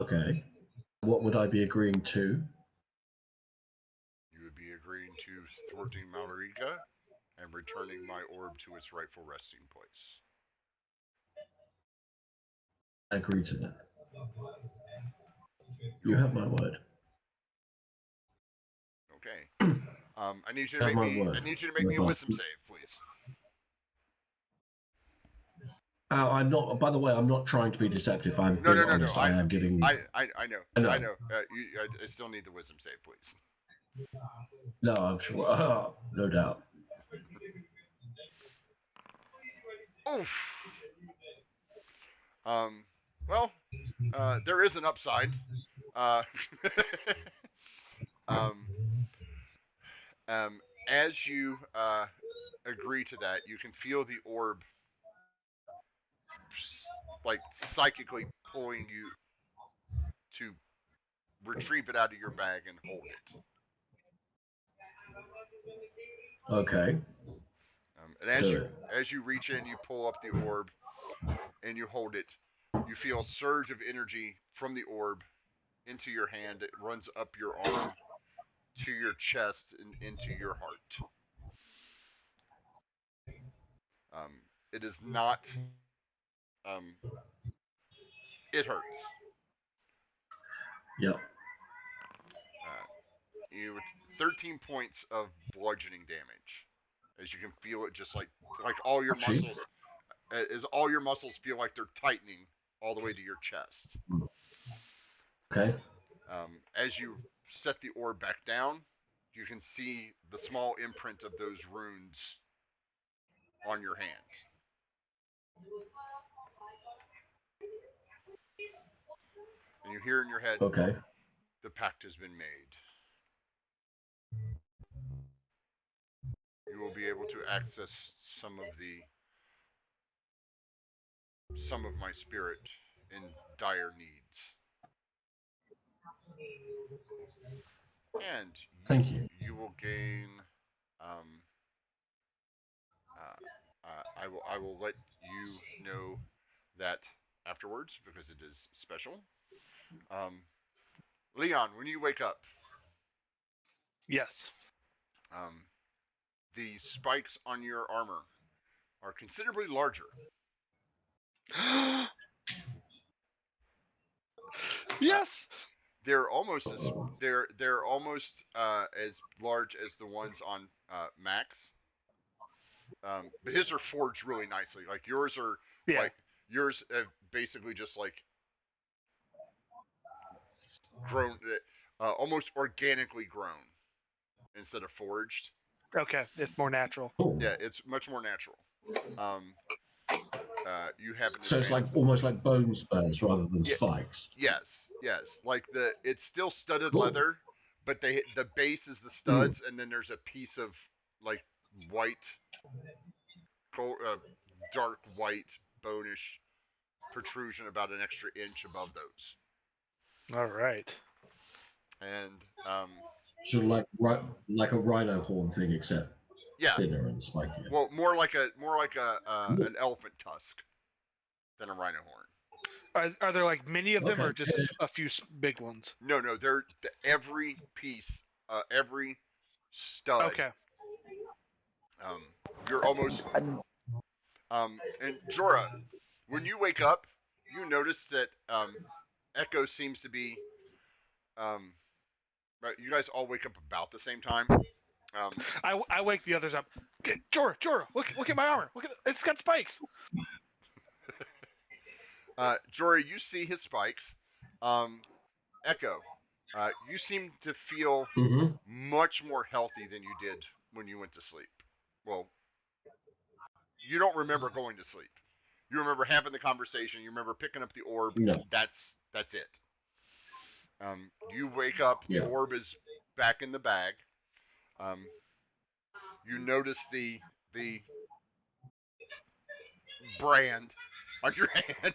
Okay. What would I be agreeing to? You would be agreeing to thwarting Malarica and returning my orb to its rightful resting place. I agree to that. You have my word. Okay. I need you to make me. Word. I need you to make me a wisdom save, please. I'm not. By the way, I'm not trying to be deceptive. I'm being honest. I am giving. I know. I know. I still need the wisdom save, please. No, I'm sure. No doubt. Oof. Well, there is an upside. Uh, um, as you agree to that, you can feel the orb like psychically pulling you to retrieve it out of your bag and hold it. Okay. And as you reach in, you pull up the orb and you hold it. You feel a surge of energy from the orb into your hand. It runs up your arm to your chest and into your heart. It is not. Um, it hurts. Yep. You 13 points of bludgeoning damage, as you can feel it just like all your Cheap. muscles, as all your muscles feel like they're tightening all the way to your chest. Okay. As you set the orb back down, you can see the small imprint of those runes on your hand. And you hear in your head, Okay. the pact has been made. You will be able to access some of my spirit in dire needs. And Thank you. you will gain. I will let you know that afterwards because it is special. Leon, when you wake up, Yes. The spikes on your armor are considerably larger. Yes. They're almost as large as the ones on Max. But his are forged really nicely. Like yours are Yeah. like yours have basically just like grown, almost organically grown instead of forged. Okay. It's more natural. Yeah, it's much more natural. You have an So it's like advantage. almost like bone spurs rather than Yeah, spikes. yes. Like it's still studded Cool. leather, but the base is the studs, and then there's a piece of like white, dark white, bonish protrusion about an extra inch above those. All right. And So like a rhino horn thing, except yeah, thinner and spikier. well, more like an elephant tusk than a rhino horn. Are there like many of them, Okay. or just a few big ones? No, they're every piece, every stud. Okay. You're almost and Jorah, when you wake up, you notice that Echo seems to be right. You guys all wake up about the same time. I wake the others up. Jorah, look at my armor. It's got spikes. Jorah, you see his spikes. Echo, you seem to feel much more healthy than you did when you went to sleep. Well, you don't remember going to sleep. You remember having the conversation. You remember picking up the orb. No. And that's it. You wake up. The Yeah. orb is back in the bag. You notice the brand on your hand.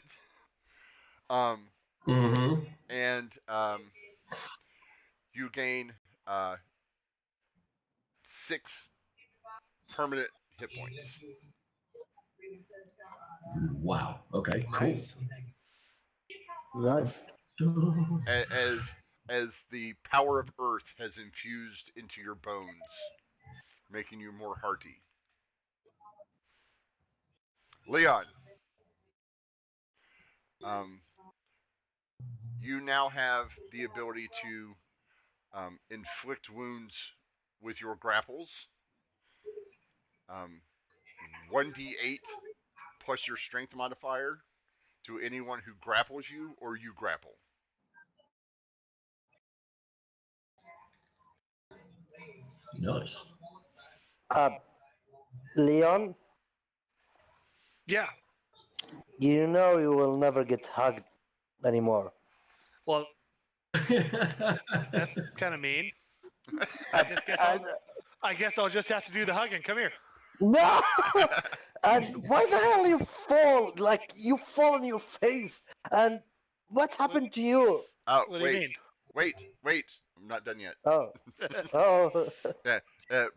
And you gain 6 permanent hit points. Wow. Okay. Nice. Nice. Cool. As the power of Earth has infused into your bones, making you more hearty. Leon, you now have the ability to inflict wounds with your grapples. 1d8 plus your strength modifier to anyone who grapples you or you grapple. Nice. Leon, Yeah. You know you will never get hugged anymore. Well, that's kind of mean. I just guess And, I guess I'll just have to do the hugging. Come here. no! And why the hell you fall? Like, you fall on your face. And what happened to you? Oh, What do you mean? wait. I'm not done yet. Oh. Oh. Yeah.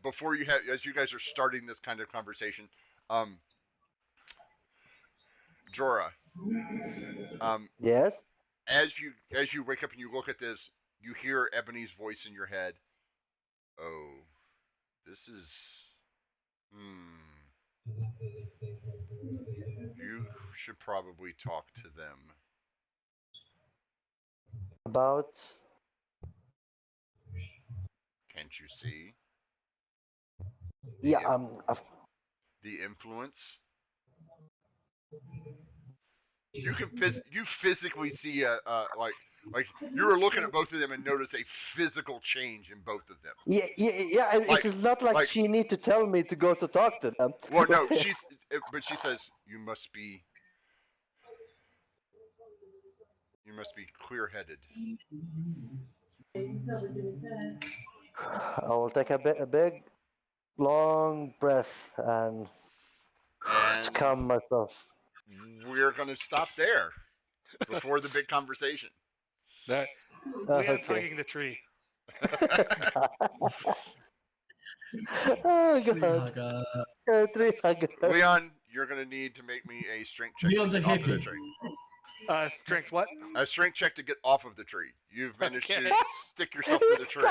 Before you have, as you guys are starting this kind of conversation, Jorah, Yes? as you wake up and you look at this, you hear Ebony's voice in your head. Oh, this is. You should probably talk to them. About. Can't you see Yeah, the influence? You can you physically see like you were looking at both of them and notice a physical change in both of them. yeah. Like- It is not like she need to tell me to go to talk to them. Well, no, but she says you must be clear-headed. I will take a big, long breath and And calm myself. we're gonna stop there before the big conversation. That Leon's hugging the tree. Oh Tree god. hugger. Tree hugger. Leon, you're gonna need to make me a strength check Leon's to a get off of the hippie. tree. Strength what? A strength check to get off of the tree. You've managed Okay. to stick yourself to the tree.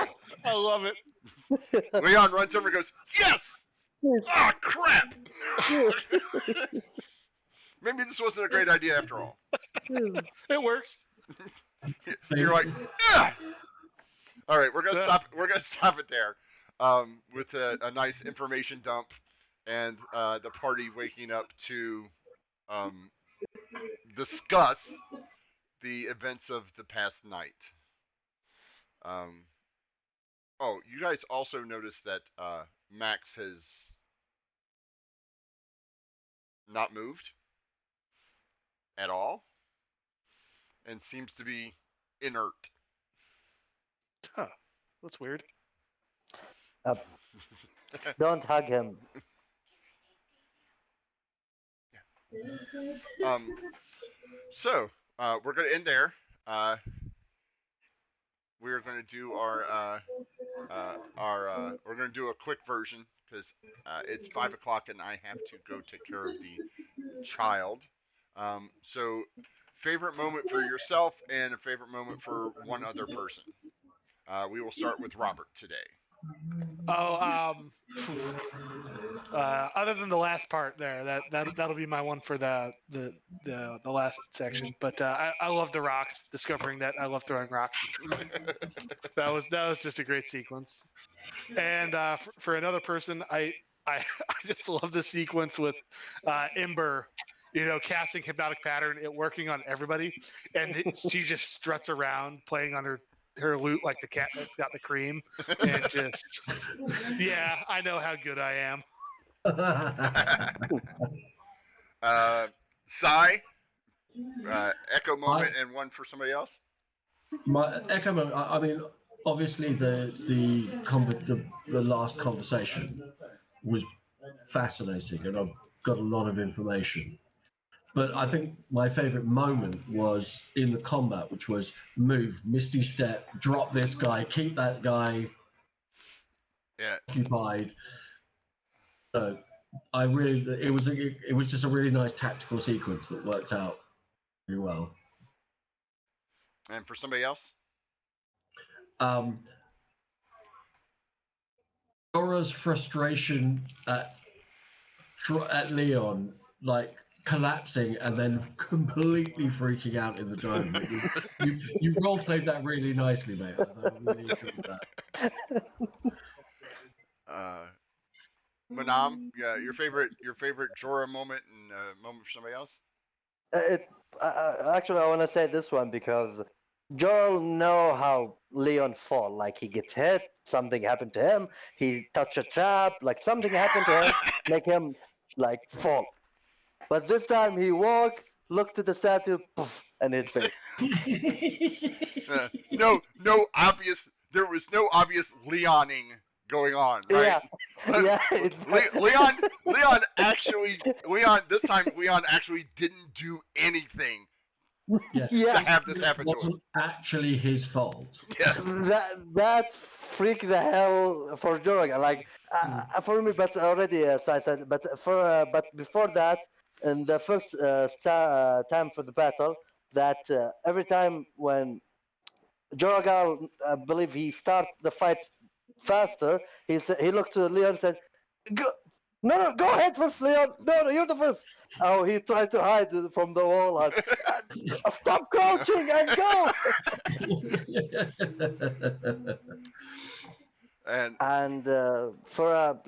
I love it. Leon runs over and goes, "Yes! Ah, crap! Maybe this wasn't a great idea after all." It works. You're like, "Yeah." All right, we're gonna stop. We're gonna stop it there, with a nice information dump, and the party waking up to discuss the events of the past night. Oh, you guys also noticed that Max has not moved at all and seems to be inert. Huh. That's weird. Don't hug him. So we're gonna end there. We're gonna do we're gonna do a quick version because it's 5 o'clock and I have to go take care of the child. So favorite moment for yourself and a favorite moment for one other person. We will start with Robert today. Oh, other than the last part there, that'll be my one for the last section. But I love the rocks. Discovering that I love throwing rocks. That was just a great sequence. And for another person, I I just love the sequence with Ember, casting hypnotic pattern, it working on everybody, and she just struts around playing on her lute like the cat that's got the cream, and just yeah, I know how good I am. Sai, echo moment and one for somebody else. My echo moment. I mean, obviously the last conversation was fascinating, and I've got a lot of information. But I think my favorite moment was in the combat, which was move, misty step, drop this guy, keep that guy occupied. So it was just a really nice tactical sequence that worked out really well. And for somebody else? Dora's frustration at Leon, like collapsing and then completely freaking out in the dome. You role played that really nicely, mate. I really enjoyed that. Manam, yeah, your favorite Jorah moment and moment for somebody else? Actually, I want to say this one because Joel know how Leon fall. Like he gets hit, something happened to him. He touched a trap, like something happened to him, make him like fall. But this time he walked, looked to the statue, poof, and hit face. No obvious. There was no obvious Leoning going on, right? Yeah, Leon actually. Leon this time. Leon actually didn't do anything Yeah. yeah. to have this It happen to him. wasn't actually his fault. Yes. That freaked the hell for Jorgen. Like for me, but already I said. But before that, in the first time for the battle, that every time when Jorgal, I believe he started the fight faster, he looked to Leon and said, go, no, go ahead first, Leon. No, you're the first. Oh, he tried to hide from the wall. And, stop crouching and go. And For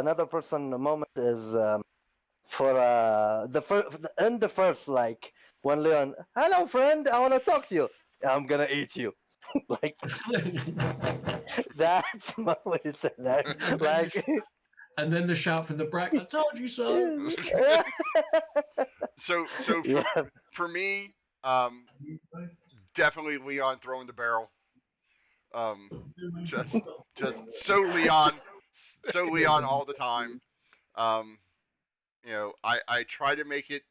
another person moment is for the first, like when Leon, hello friend, I want to talk to you. I'm gonna eat you. Like that's my way to say that. Like and then the shout from the brack, I told you so. so yeah, for me, definitely Leon throwing the barrel. Just so Leon all the time. Um, I try to make it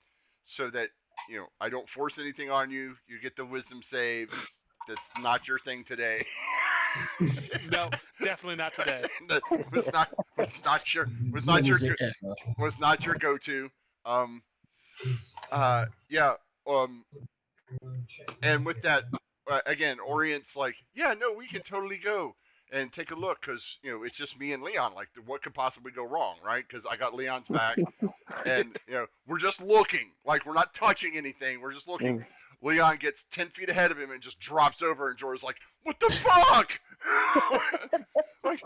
so that I don't force anything on you. You get the wisdom saves. That's not your thing today. No, definitely not today. That was not your go-to. Um, yeah. And with that, again, Orient's like, yeah, no, we can totally go and take a look because it's just me and Leon. Like, what could possibly go wrong, right? Because I got Leon's back, and we're just looking. Like, we're not touching anything. We're just looking. Leon gets 10 feet ahead of him and just drops over, and Jorah's like, "What the fuck?" Like,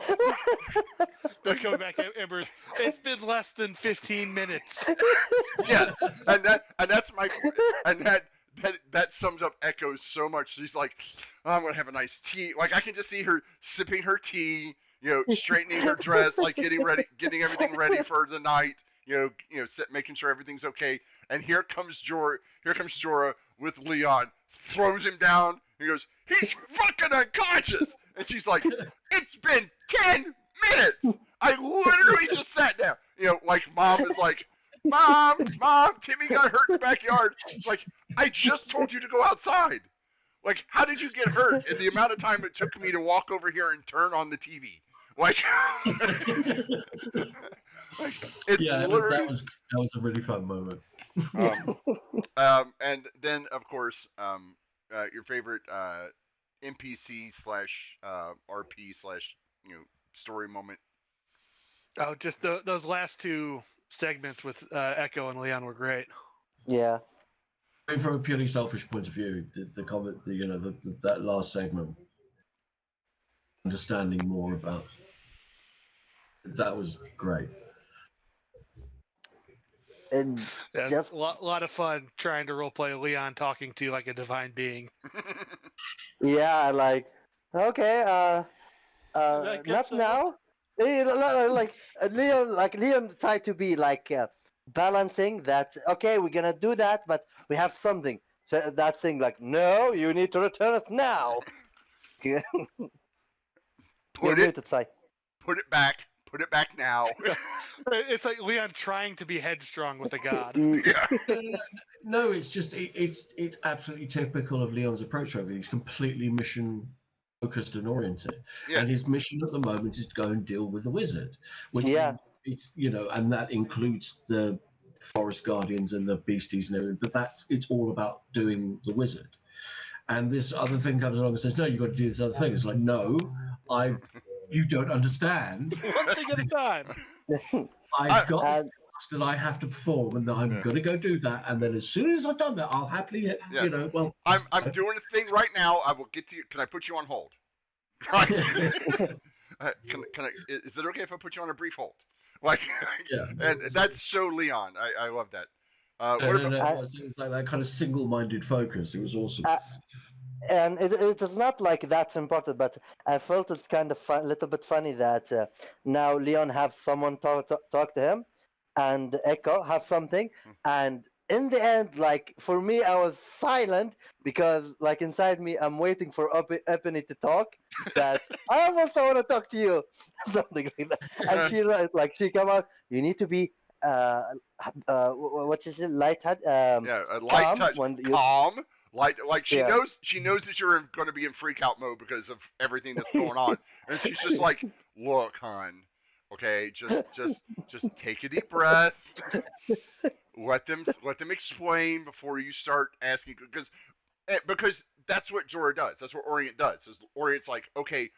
They're coming back, Embers. It's been less than 15 minutes. yes, and that sums up Echo so much. She's like, oh, I'm gonna have a nice tea. Like I can just see her sipping her tea, straightening her dress, like getting everything ready for the night. Making sure everything's okay. And here comes Jorah with Leon, throws him down. He goes, he's fucking unconscious. And she's like, it's been 10 minutes. I literally just sat down. Like mom is like, Mom, Timmy got hurt in the backyard. It's like, I just told you to go outside. Like, how did you get hurt in the amount of time it took me to walk over here and turn on the TV? Like, it's literally... that was a really fun moment. And then, of course, your favorite NPC / RP / story moment. Oh, just those last two segments with Echo and Leon were great. Yeah. I mean, from a purely selfish point of view, the comment, that last segment, understanding more about that was great. And Yeah, just a lot of fun trying to roleplay Leon talking to like a divine being. yeah, like okay, I guess not so. now. Leon tried to be like balancing that. Okay, we're gonna do that, but we have something. So that thing, like, no, you need to return it now. You're Put muted, Sai. it back now. It's like Leon trying to be headstrong with a god. Yeah. No, it's just it's absolutely typical of Leon's approach over. He's completely mission focused and oriented, Yeah. and his mission at the moment is to go and deal with the wizard. Which Yeah. means it's and that includes the forest guardians and the beasties and everything. But it's all about doing the wizard. And this other thing comes along and says, "No, you've got to do this other thing." It's like, no, you don't understand. One thing at a time. I've got this task that I have to perform, and I'm going to go do that. And then as soon as I've done that, I'll happily, I'm doing a thing right now. I will get to you. Can I put you on hold? Right. Can I? Is it okay if I put you on a brief hold? Like, yeah. And that's so Leon. I love that. It was like that kind of single-minded focus. It was awesome. And it is not like that's important, but I felt it's kind of a little bit funny that now Leon have someone talk to him, and Echo have something, and in the end, like for me, I was silent because like inside me, I'm waiting for Epiphany to talk. That I also want to talk to you, something like that. And she come out. You need to be what is it? Lightheaded, Yeah, a light calm touch, when you calm, light. Like she yeah. knows that you're going to be in freak out mode because of everything that's going on, and she's just like, "Look, hon, okay, just take a deep breath. Let them explain before you start asking because that's what Jorah does. That's what Orient does. Is Orient's like, okay,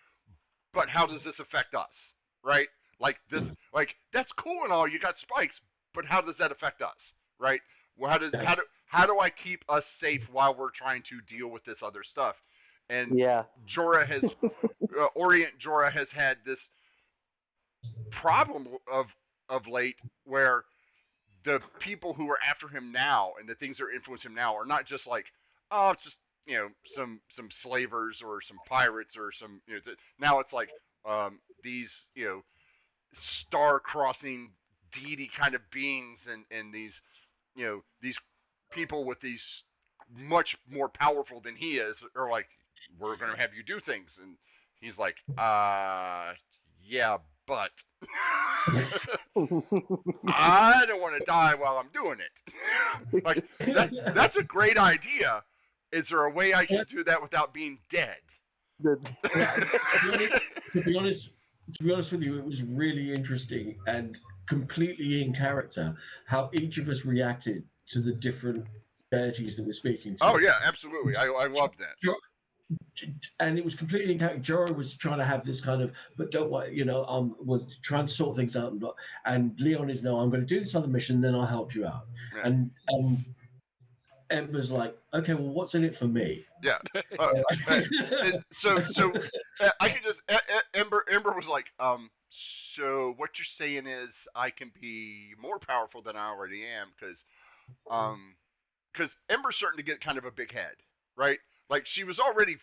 but how does this affect us, right? Like this, like that's cool and all. You got spikes, but how does that affect us, right? Well, how do I keep us safe while we're trying to deal with this other stuff? And Yeah. Orient Jorah has had this problem of late where the people who are after him now and the things that influence him now are not just like, oh, it's just some slavers or some pirates or some now it's like these star crossing deity kind of beings and these people with these much more powerful than he is are like, we're gonna have you do things, and he's like, yeah, but I don't want to die while I'm doing it. Like that's a great idea. Is there a way I can do that without being dead? To be honest with you, it was really interesting and completely in character how each of us reacted to the different deities that we're speaking to. Oh yeah, absolutely. I love that. And it was completely in character. Jorah was trying to have this kind of, but don't worry, we're trying to sort things out. And Leon is, no, I'm going to do this other mission, then I'll help you out. Yeah. And Ember's like, okay, well, what's in it for me? Yeah. So I can just Ember was like, so what you're saying is I can be more powerful than I already am because Ember's starting to get kind of a big head, right? Like she was already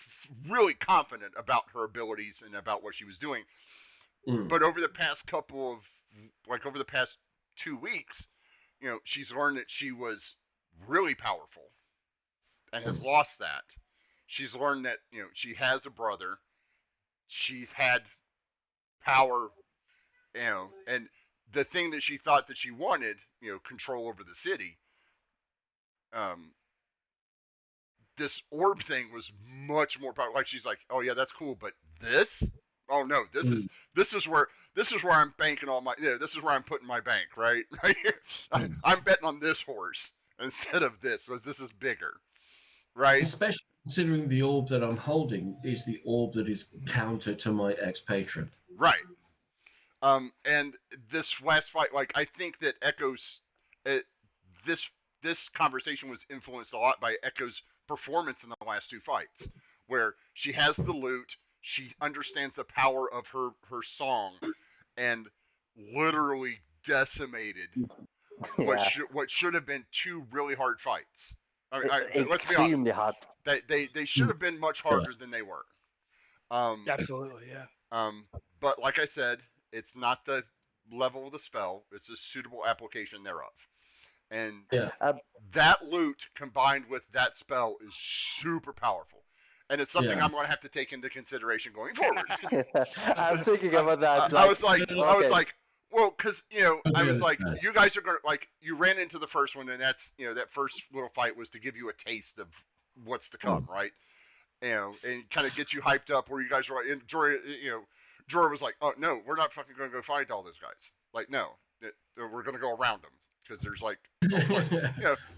really confident about her abilities and about what she was doing, but over the past over the past 2 weeks, she's learned that she was really powerful and has lost that. She's learned that she has a brother. She's had power, and the thing that she thought that she wanted, control over the city. This orb thing was much more powerful. Like she's like, oh yeah, that's cool, but this? Oh no, this is where I'm banking all my this is where I'm putting my bank, right? Right here. I'm betting on this horse instead of this, because this is bigger. Right? Especially considering the orb that I'm holding is the orb that is counter to my ex-patron. Right. And this last fight, like I think that Echo's this conversation was influenced a lot by Echo's performance in the last two fights, where she has the loot, she understands the power of her song, and literally decimated what should have been two really hard fights. I mean, let's be honest. Extremely hot. They should have been much harder than they were. Absolutely, yeah. But like I said, it's not the level of the spell; it's a suitable application thereof. And that loot combined with that spell is super powerful, and it's something I'm going to have to take into consideration going forward. I'm thinking about that. I was like, well, because I was like, you guys are going to like, you ran into the first one, and that's that first little fight was to give you a taste of what's to come, right? And kind of get you hyped up where you guys were like, and Jorah was like, oh no, we're not fucking going to go fight all those guys. Like, no, we're going to go around them. Because there's like,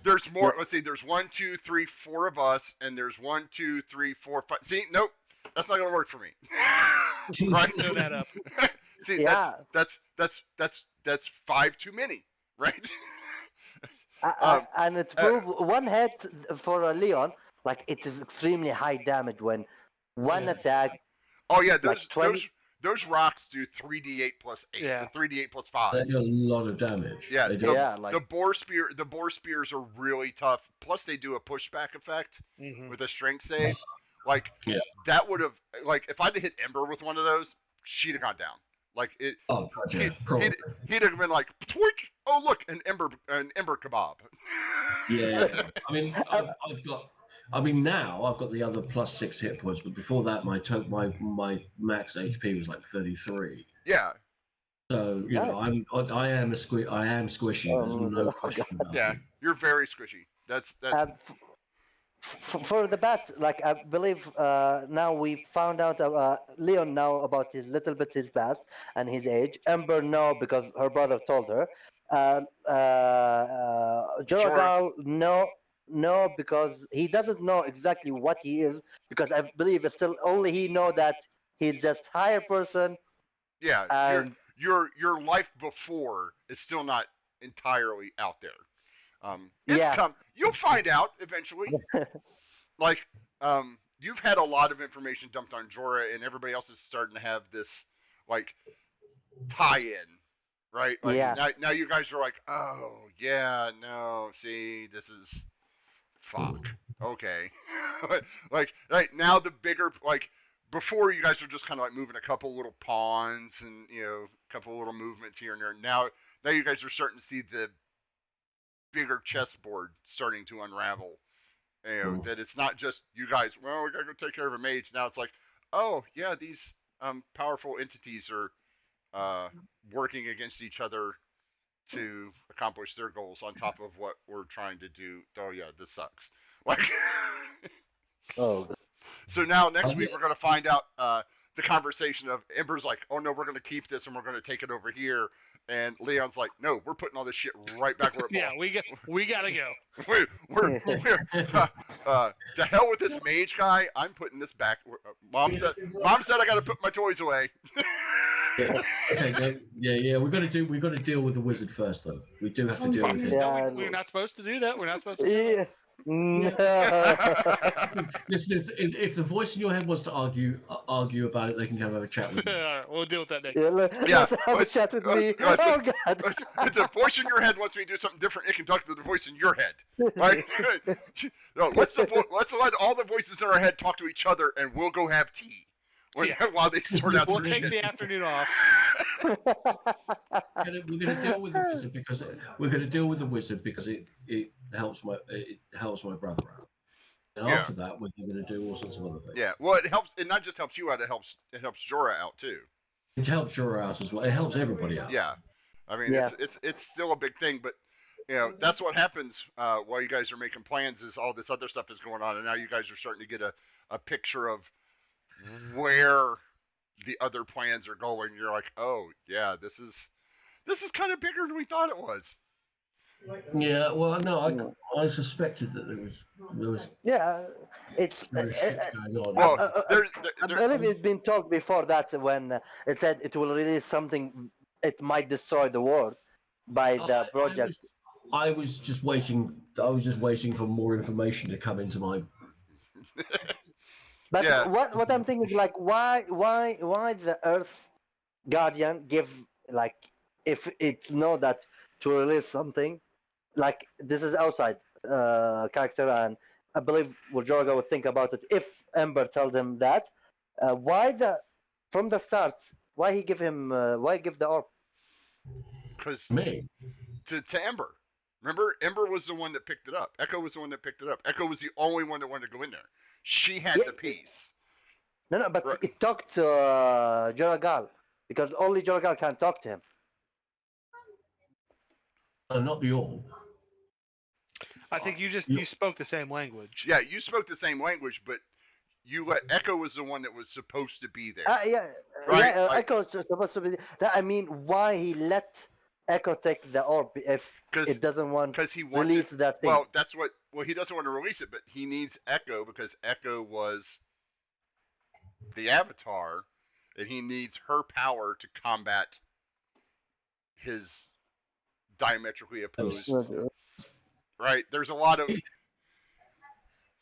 there's more. Let's see, there's 1, 2, 3, 4 of us, and there's 1, 2, 3, 4, 5. See, nope, that's not gonna work for me. Right? Throw that up. See, that's 5 too many, right? And it proved one hit for a Leon, like it is extremely high damage when one attack. Oh yeah, those rocks do 3d8 plus 8, 3d8 plus 5. They do a lot of damage. Yeah, the boar spears are really tough. Plus, they do a pushback effect with a strength save. Like that would have if I'd hit Ember with one of those, she'd have gone down. Like it, Oh, God, yeah, he'd, probably. he'd have been like, twink! Oh look, an ember kebab. Yeah, I mean, I've got. I mean, now I've got the other +6 hit points, but before that, my max HP was like 33. Yeah, So I am squishy. There's no Oh, question about yeah, it. you're very squishy. That's for the bat, like I believe now we found out Leon now about his little bit his bat and his age. Ember no because her brother told her. Jorah. Joragal no because he doesn't know exactly what he is because I believe it's still only he know that he's just higher person Yeah, and your life before is still not entirely out there. yeah You'll find out eventually. Like, you've had a lot of information dumped on Jorah, and everybody else is starting to have this like tie-in, right? Like yeah now you guys are like, oh yeah, no, see, this is fuck. Okay, like now the bigger like before you guys are just kind of like moving a couple little pawns and a couple little movements here and there. Now you guys are starting to see the bigger chessboard starting to unravel. That it's not just you guys. Well, we gotta go take care of a mage. Now it's like, oh yeah, these powerful entities are working against each other to accomplish their goals on top of what we're trying to do. Oh yeah, this sucks. Like, oh so now next Um, week we're gonna find out the conversation of Ember's like, oh no, we're gonna keep this and we're gonna take it over here, and Leon's like, no, we're putting all this shit right back where it Yeah, belongs. we gotta go. we're to hell with this mage guy. I'm putting this back. Mom said I gotta put my toys away. Yeah. Okay. Yeah. We've got to deal with the wizard first, though. We do have to deal with him. Yeah. No, we're not supposed to do that. We're not supposed to do that. yeah no. Listen, if the voice in your head wants to argue about it, they can come have a chat with me. All right, we'll deal with that next. Yeah, Yeah, let's have a chat with me. let's- Oh God! If the voice in your head wants me to do something different, it can talk to the voice in your head. Right? No, let's let all the voices in our head talk to each other, and we'll go have tea while they sort out We'll their take shit. the afternoon off. We're going to deal with the wizard because it helps my brother out. And Yeah. after that, we're going to do all sorts of other things. Yeah. Well, it helps. It not just helps you out. It helps Jorah out too. It helps Jorah out as well. It helps everybody out. Yeah. I mean, Yeah. it's still a big thing, but that's what happens while you guys are making plans. Is all this other stuff is going on, and now you guys are starting to get a picture of where the other plans are going. You're like, oh yeah, this is kind of bigger than we thought it was. Yeah. Well, no, I suspected that there was Yeah, it's. shit going on. Well, I believe it's been talked before that when it said it will release something, it might destroy the world by the project. I was just waiting. I was just waiting for more information to come into my. But Yeah. what I'm thinking is like why the Earth Guardian give like if it know that to release something like this is outside character and I believe Jorga would think about it if Ember told him that why from the start why he give him why give the orb Because Me. to Ember. Remember, Ember was the one that picked it up. Echo was the one that picked it up. Echo was the only one that wanted to go in there. She had the piece. no but Right. it talked to Joragal because only Joragal can talk to him. Not be all. I think you spoke the same language. Yeah, you spoke the same language, but Echo was the one that was supposed to be there. Yeah, Right, yeah. like- Echo's supposed to be. I mean, why he let Echo take the orb if 'Cause- it doesn't want Because he to wanted. release that thing? Well, that's what. Well, he doesn't want to release it, but he needs Echo because Echo was the Avatar, and he needs her power to combat his diametrically opposed. Right? There's a lot of.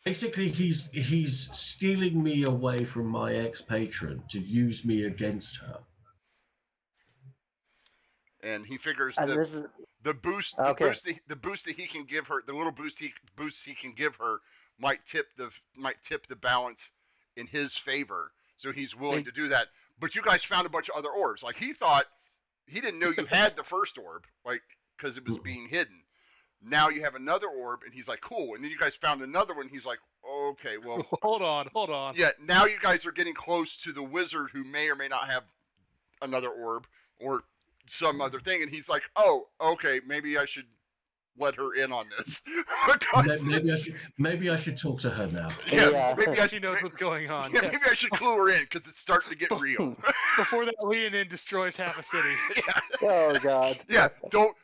Basically, he's stealing me away from my ex-patron to use me against her. And he figures And this is the boost Okay. the boost that he can give her, the little boost he can give her might tip the balance in his favor. So he's willing to do that. but you guys found a bunch of other orbs. Like he didn't know you had the first orb, like because it was being hidden. Now you have another orb, and he's like, cool. And then you guys found another one. He's like, okay, well, Hold on. yeah. Now you guys are getting close to the wizard who may or may not have another orb or some other thing. And he's like, oh, okay, maybe I should let her in on this. Maybe I should talk to her now. Yeah. maybe She knows what's going on. Yeah, maybe I should clue her in because it's starting to get real. Before that Leonin destroys half a city. Oh God. Yeah, don't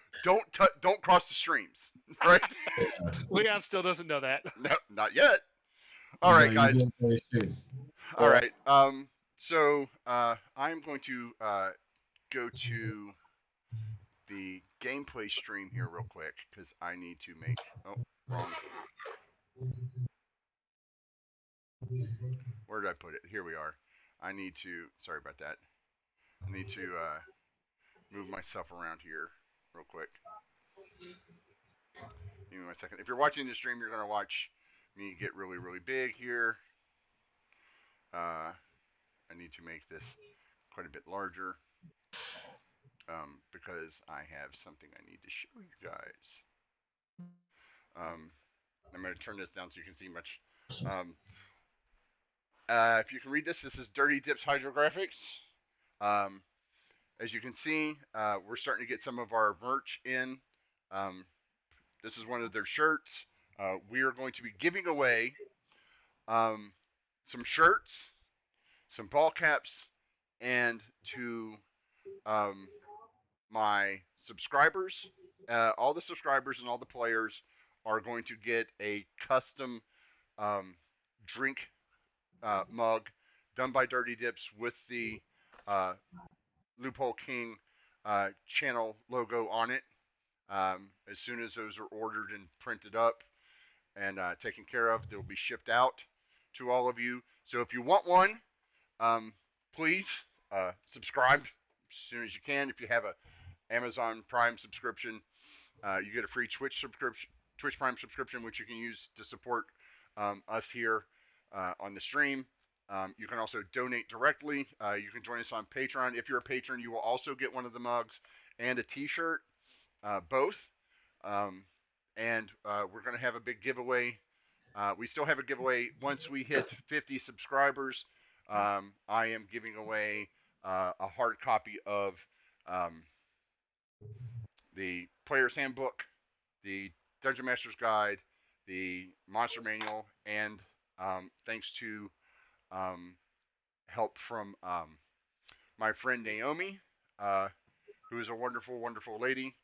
cross the streams, right? Leon still doesn't know that. No, not yet. All right, No, you guys. will very soon. All right. So I'm going to go to the gameplay stream here real quick because I need to make. Oh, wrong. Where did I put it? Here we are. I need to. Sorry about that. I need to move myself around here real quick. Give me 1 second. If you're watching the stream, you're gonna watch me get really, really big here. I need to make this quite a bit larger because I have something I need to show you guys. I'm going to turn this down so you can see much. If you can read this, this is Dirty Dips Hydrographics. As you can see, we're starting to get some of our merch in. This is one of their shirts. We are going to be giving away some shirts, some ball caps, and to my subscribers. All the subscribers and all the players are going to get a custom drink mug done by Dirty Dips with the Loophole King channel logo on it. As soon as those are ordered and printed up and taken care of, they'll be shipped out to all of you. So if you want one, please subscribe as soon as you can. If you have a Amazon Prime subscription, you get a free Twitch Prime subscription, which you can use to support us here on the stream. You can also donate directly. You can join us on Patreon. If you're a patron, you will also get one of the mugs and a T-shirt, both. And we're going to have a big giveaway. We still have a giveaway once we hit 50 subscribers. I am giving away a hard copy of the Player's Handbook, the Dungeon Master's Guide, the Monster Manual, and thanks to help from my friend Naomi, who is a wonderful, wonderful lady.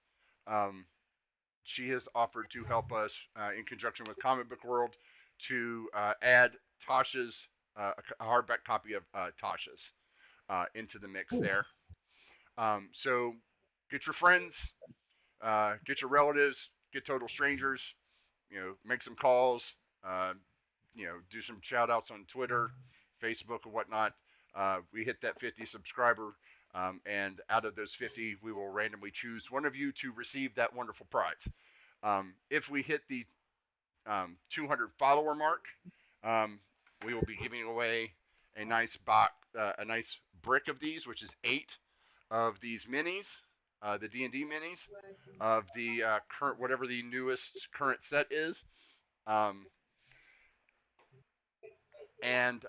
She has offered to help us in conjunction with Comic Book World to add Tasha's, a hardback copy of Tasha's into the mix there. So get your friends, get your relatives, get total strangers, make some calls, do some shout outs on Twitter, Facebook, and whatnot. We hit that 50 subscriber, and out of those 50, we will randomly choose one of you to receive that wonderful prize. If we hit the 200 follower mark, we will be giving away a nice brick of these, which is 8 of these minis, the D&D minis of the current, whatever the newest current set is. And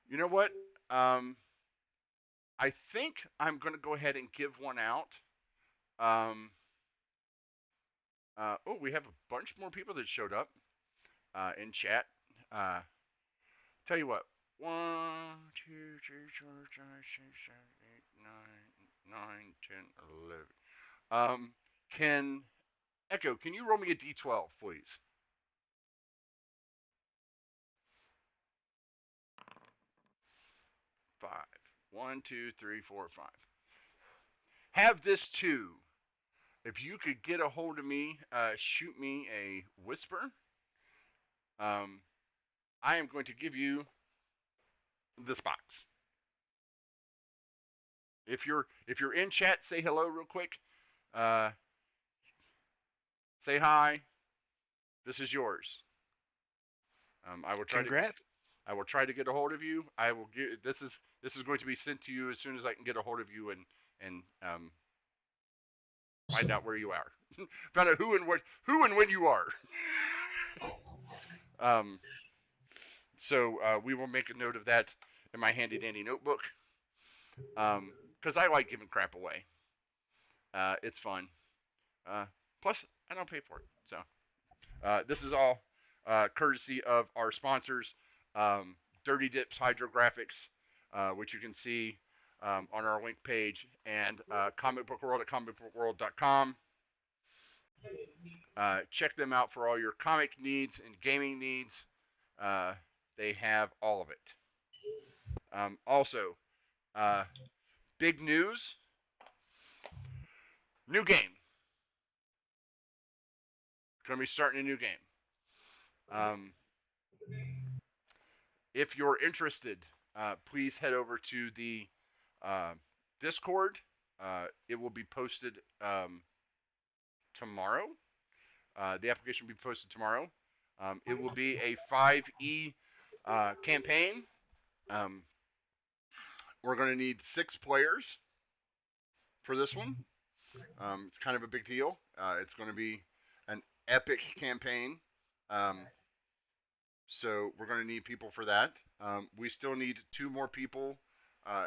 you know what? I think I'm going to go ahead and give one out. We have a bunch more people that showed up in chat. Tell you what. 1, 2, 3, 4, 5, 6, 7, 8, 9, 10, 11. Can Echo, can you roll me a D12, please? 5. 1, 2, 3, 4, 5. Have this too. If you could get a hold of me, shoot me a whisper. I am going to give you this box. If you're in chat, say hello real quick. Say hi. This is yours. I will try Congrats. I will try to get a hold of you. I will get this is going to be sent to you as soon as I can get a hold of you and find out where you are. Find out who and when you are. So we will make a note of that in my handy dandy notebook. Because I like giving crap away. It's fun. Plus, I don't pay for it. So this is all courtesy of our sponsors, Dirty Dips Hydrographics, which you can see on our link page, and Comic Book World at comicbookworld.com. Check them out for all your comic needs and gaming needs. They have all of it. Also, big news, new game. Going to be starting a new game. If you're interested, please head over to the Discord. It will be posted tomorrow. The application will be posted tomorrow. It will be a 5e campaign. We're going to need 6 players for this one. It's kind of a big deal. It's going to be an epic campaign. So we're going to need people for that. We still need 2 more people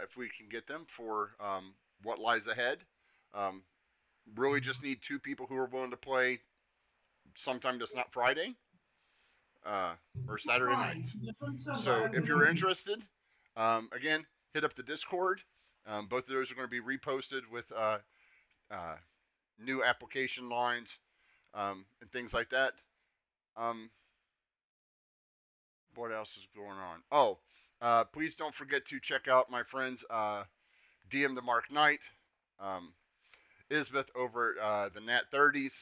if we can get them for what lies ahead. Really just need 2 people who are willing to play sometime that's not Friday or Saturday nights. So if you're interested, again, hit up the Discord. Both of those are going to be reposted with new application lines and things like that. What else is going on? Oh, please don't forget to check out my friends DM the Mark Knight, Isbeth over at the Nat 30s,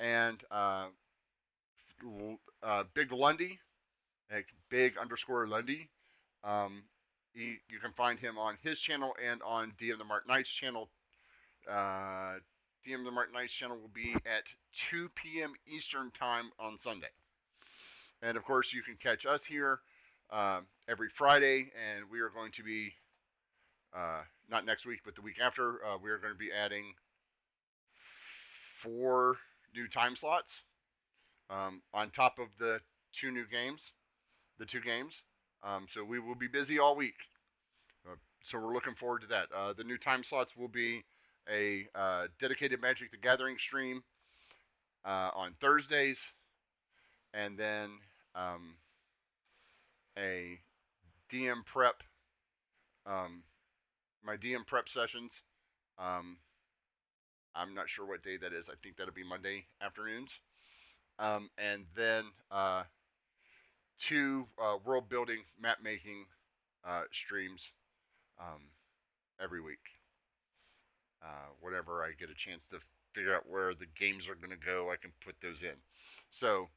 and Big Lundy, like Big_Lundy. You can find him on his channel and on DM the Mark Knight's channel. DM the Mark Knight's channel will be at 2 p.m. Eastern Time on Sunday. And of course, you can catch us here every Friday, and we are going to be, not next week, but the week after, we are going to be adding 4 new time slots on top of the 2 games. So we will be busy all week. So we're looking forward to that. The new time slots will be a dedicated Magic the Gathering stream on Thursdays, and then a DM prep, my DM prep sessions. I'm not sure what day that is. I think that'll be Monday afternoons. And then 2 world building map making streams every week. Whenever I get a chance to figure out where the games are going to go, I can put those in. So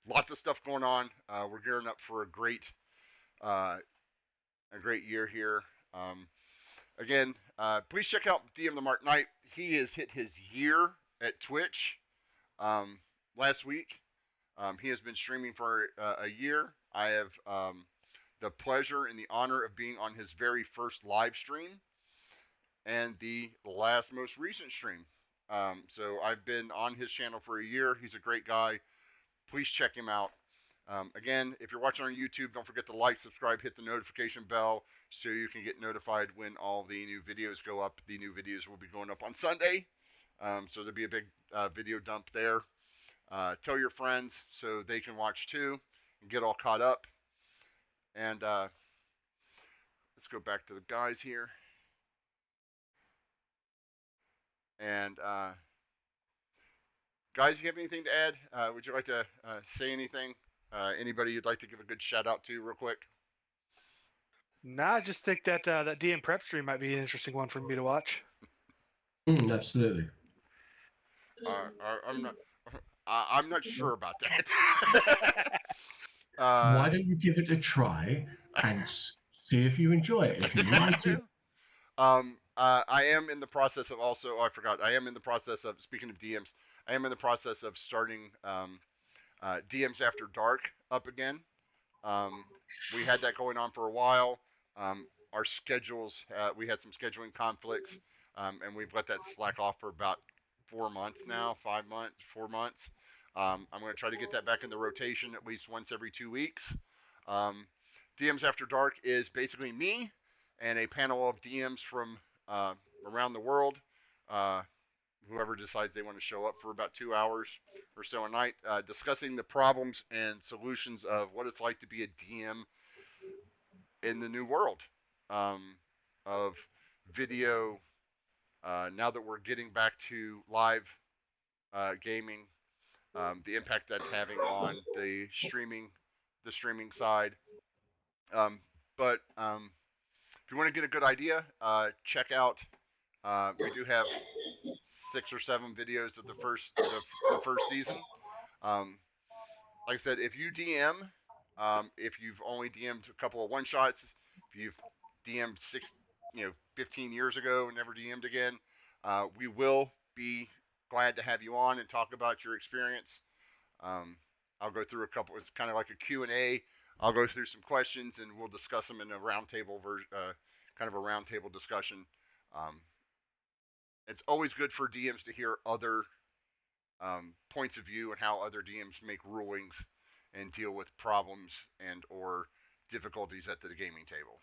lots of stuff going on. We're gearing up for a great year here. Again, please check out DM the Mark Knight. He has hit his year at Twitch last week. He has been streaming for a year. I have the pleasure and the honor of being on his very first live stream and the most recent stream. So I've been on his channel for a year. He's a great guy. Please check him out. Again, if you're watching on YouTube, don't forget to like, subscribe, hit the notification bell so you can get notified when all the new videos go up. The new videos will be going up on Sunday. So there'll be a big video dump there. Tell your friends so they can watch too and get all caught up. And let's go back to the guys here. And guys, you have anything to add? Would you like to say anything? Anybody you'd like to give a good shout out to real quick? Nah, I just think that that DM prep stream might be an interesting one for me to watch. Absolutely. I'm not sure about that. Why don't you give it a try and see if you enjoy it? If you like it. I am in the process of also. Oh, I forgot. I am in the process of, speaking of DMs. I am in the process of starting DMs After Dark up again. We had that going on for a while. Our schedules, we had some scheduling conflicts, and we've let that slack off for about 4 months now, 5 months, 4 months. I'm going to try to get that back in the rotation at least once every 2 weeks. DMs After Dark is basically me and a panel of DMs from around the world. Whoever decides they want to show up for about 2 hours or so a night, discussing the problems and solutions of what it's like to be a DM in the new world of video. Now that we're getting back to live gaming, the impact that's having on the streaming side. But if you want to get a good idea, check out. We do have 6 or 7 videos of the first season. Like I said, if you DM, if you've only DM'd a couple of one shots, if you've DM'd 15 years ago and never DM'd again, we will be glad to have you on and talk about your experience. I'll go through a couple. It's kind of like a Q&A. I'll go through some questions and we'll discuss them in a roundtable kind of a roundtable discussion. It's always good for DMs to hear other points of view and how other DMs make rulings and deal with problems and or difficulties at the gaming table.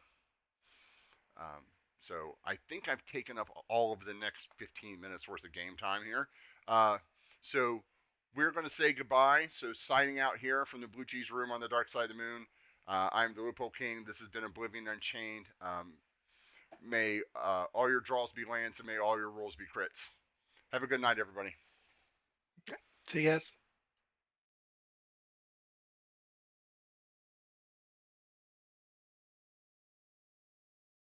So I think I've taken up all of the next 15 minutes worth of game time here. So we're going to say goodbye. So signing out here from the Blue Cheese Room on the Dark Side of the Moon. I'm the Loophole King. This has been Oblivion Unchained. May all your draws be lands and may all your rolls be crits. Have a good night, everybody. See you guys.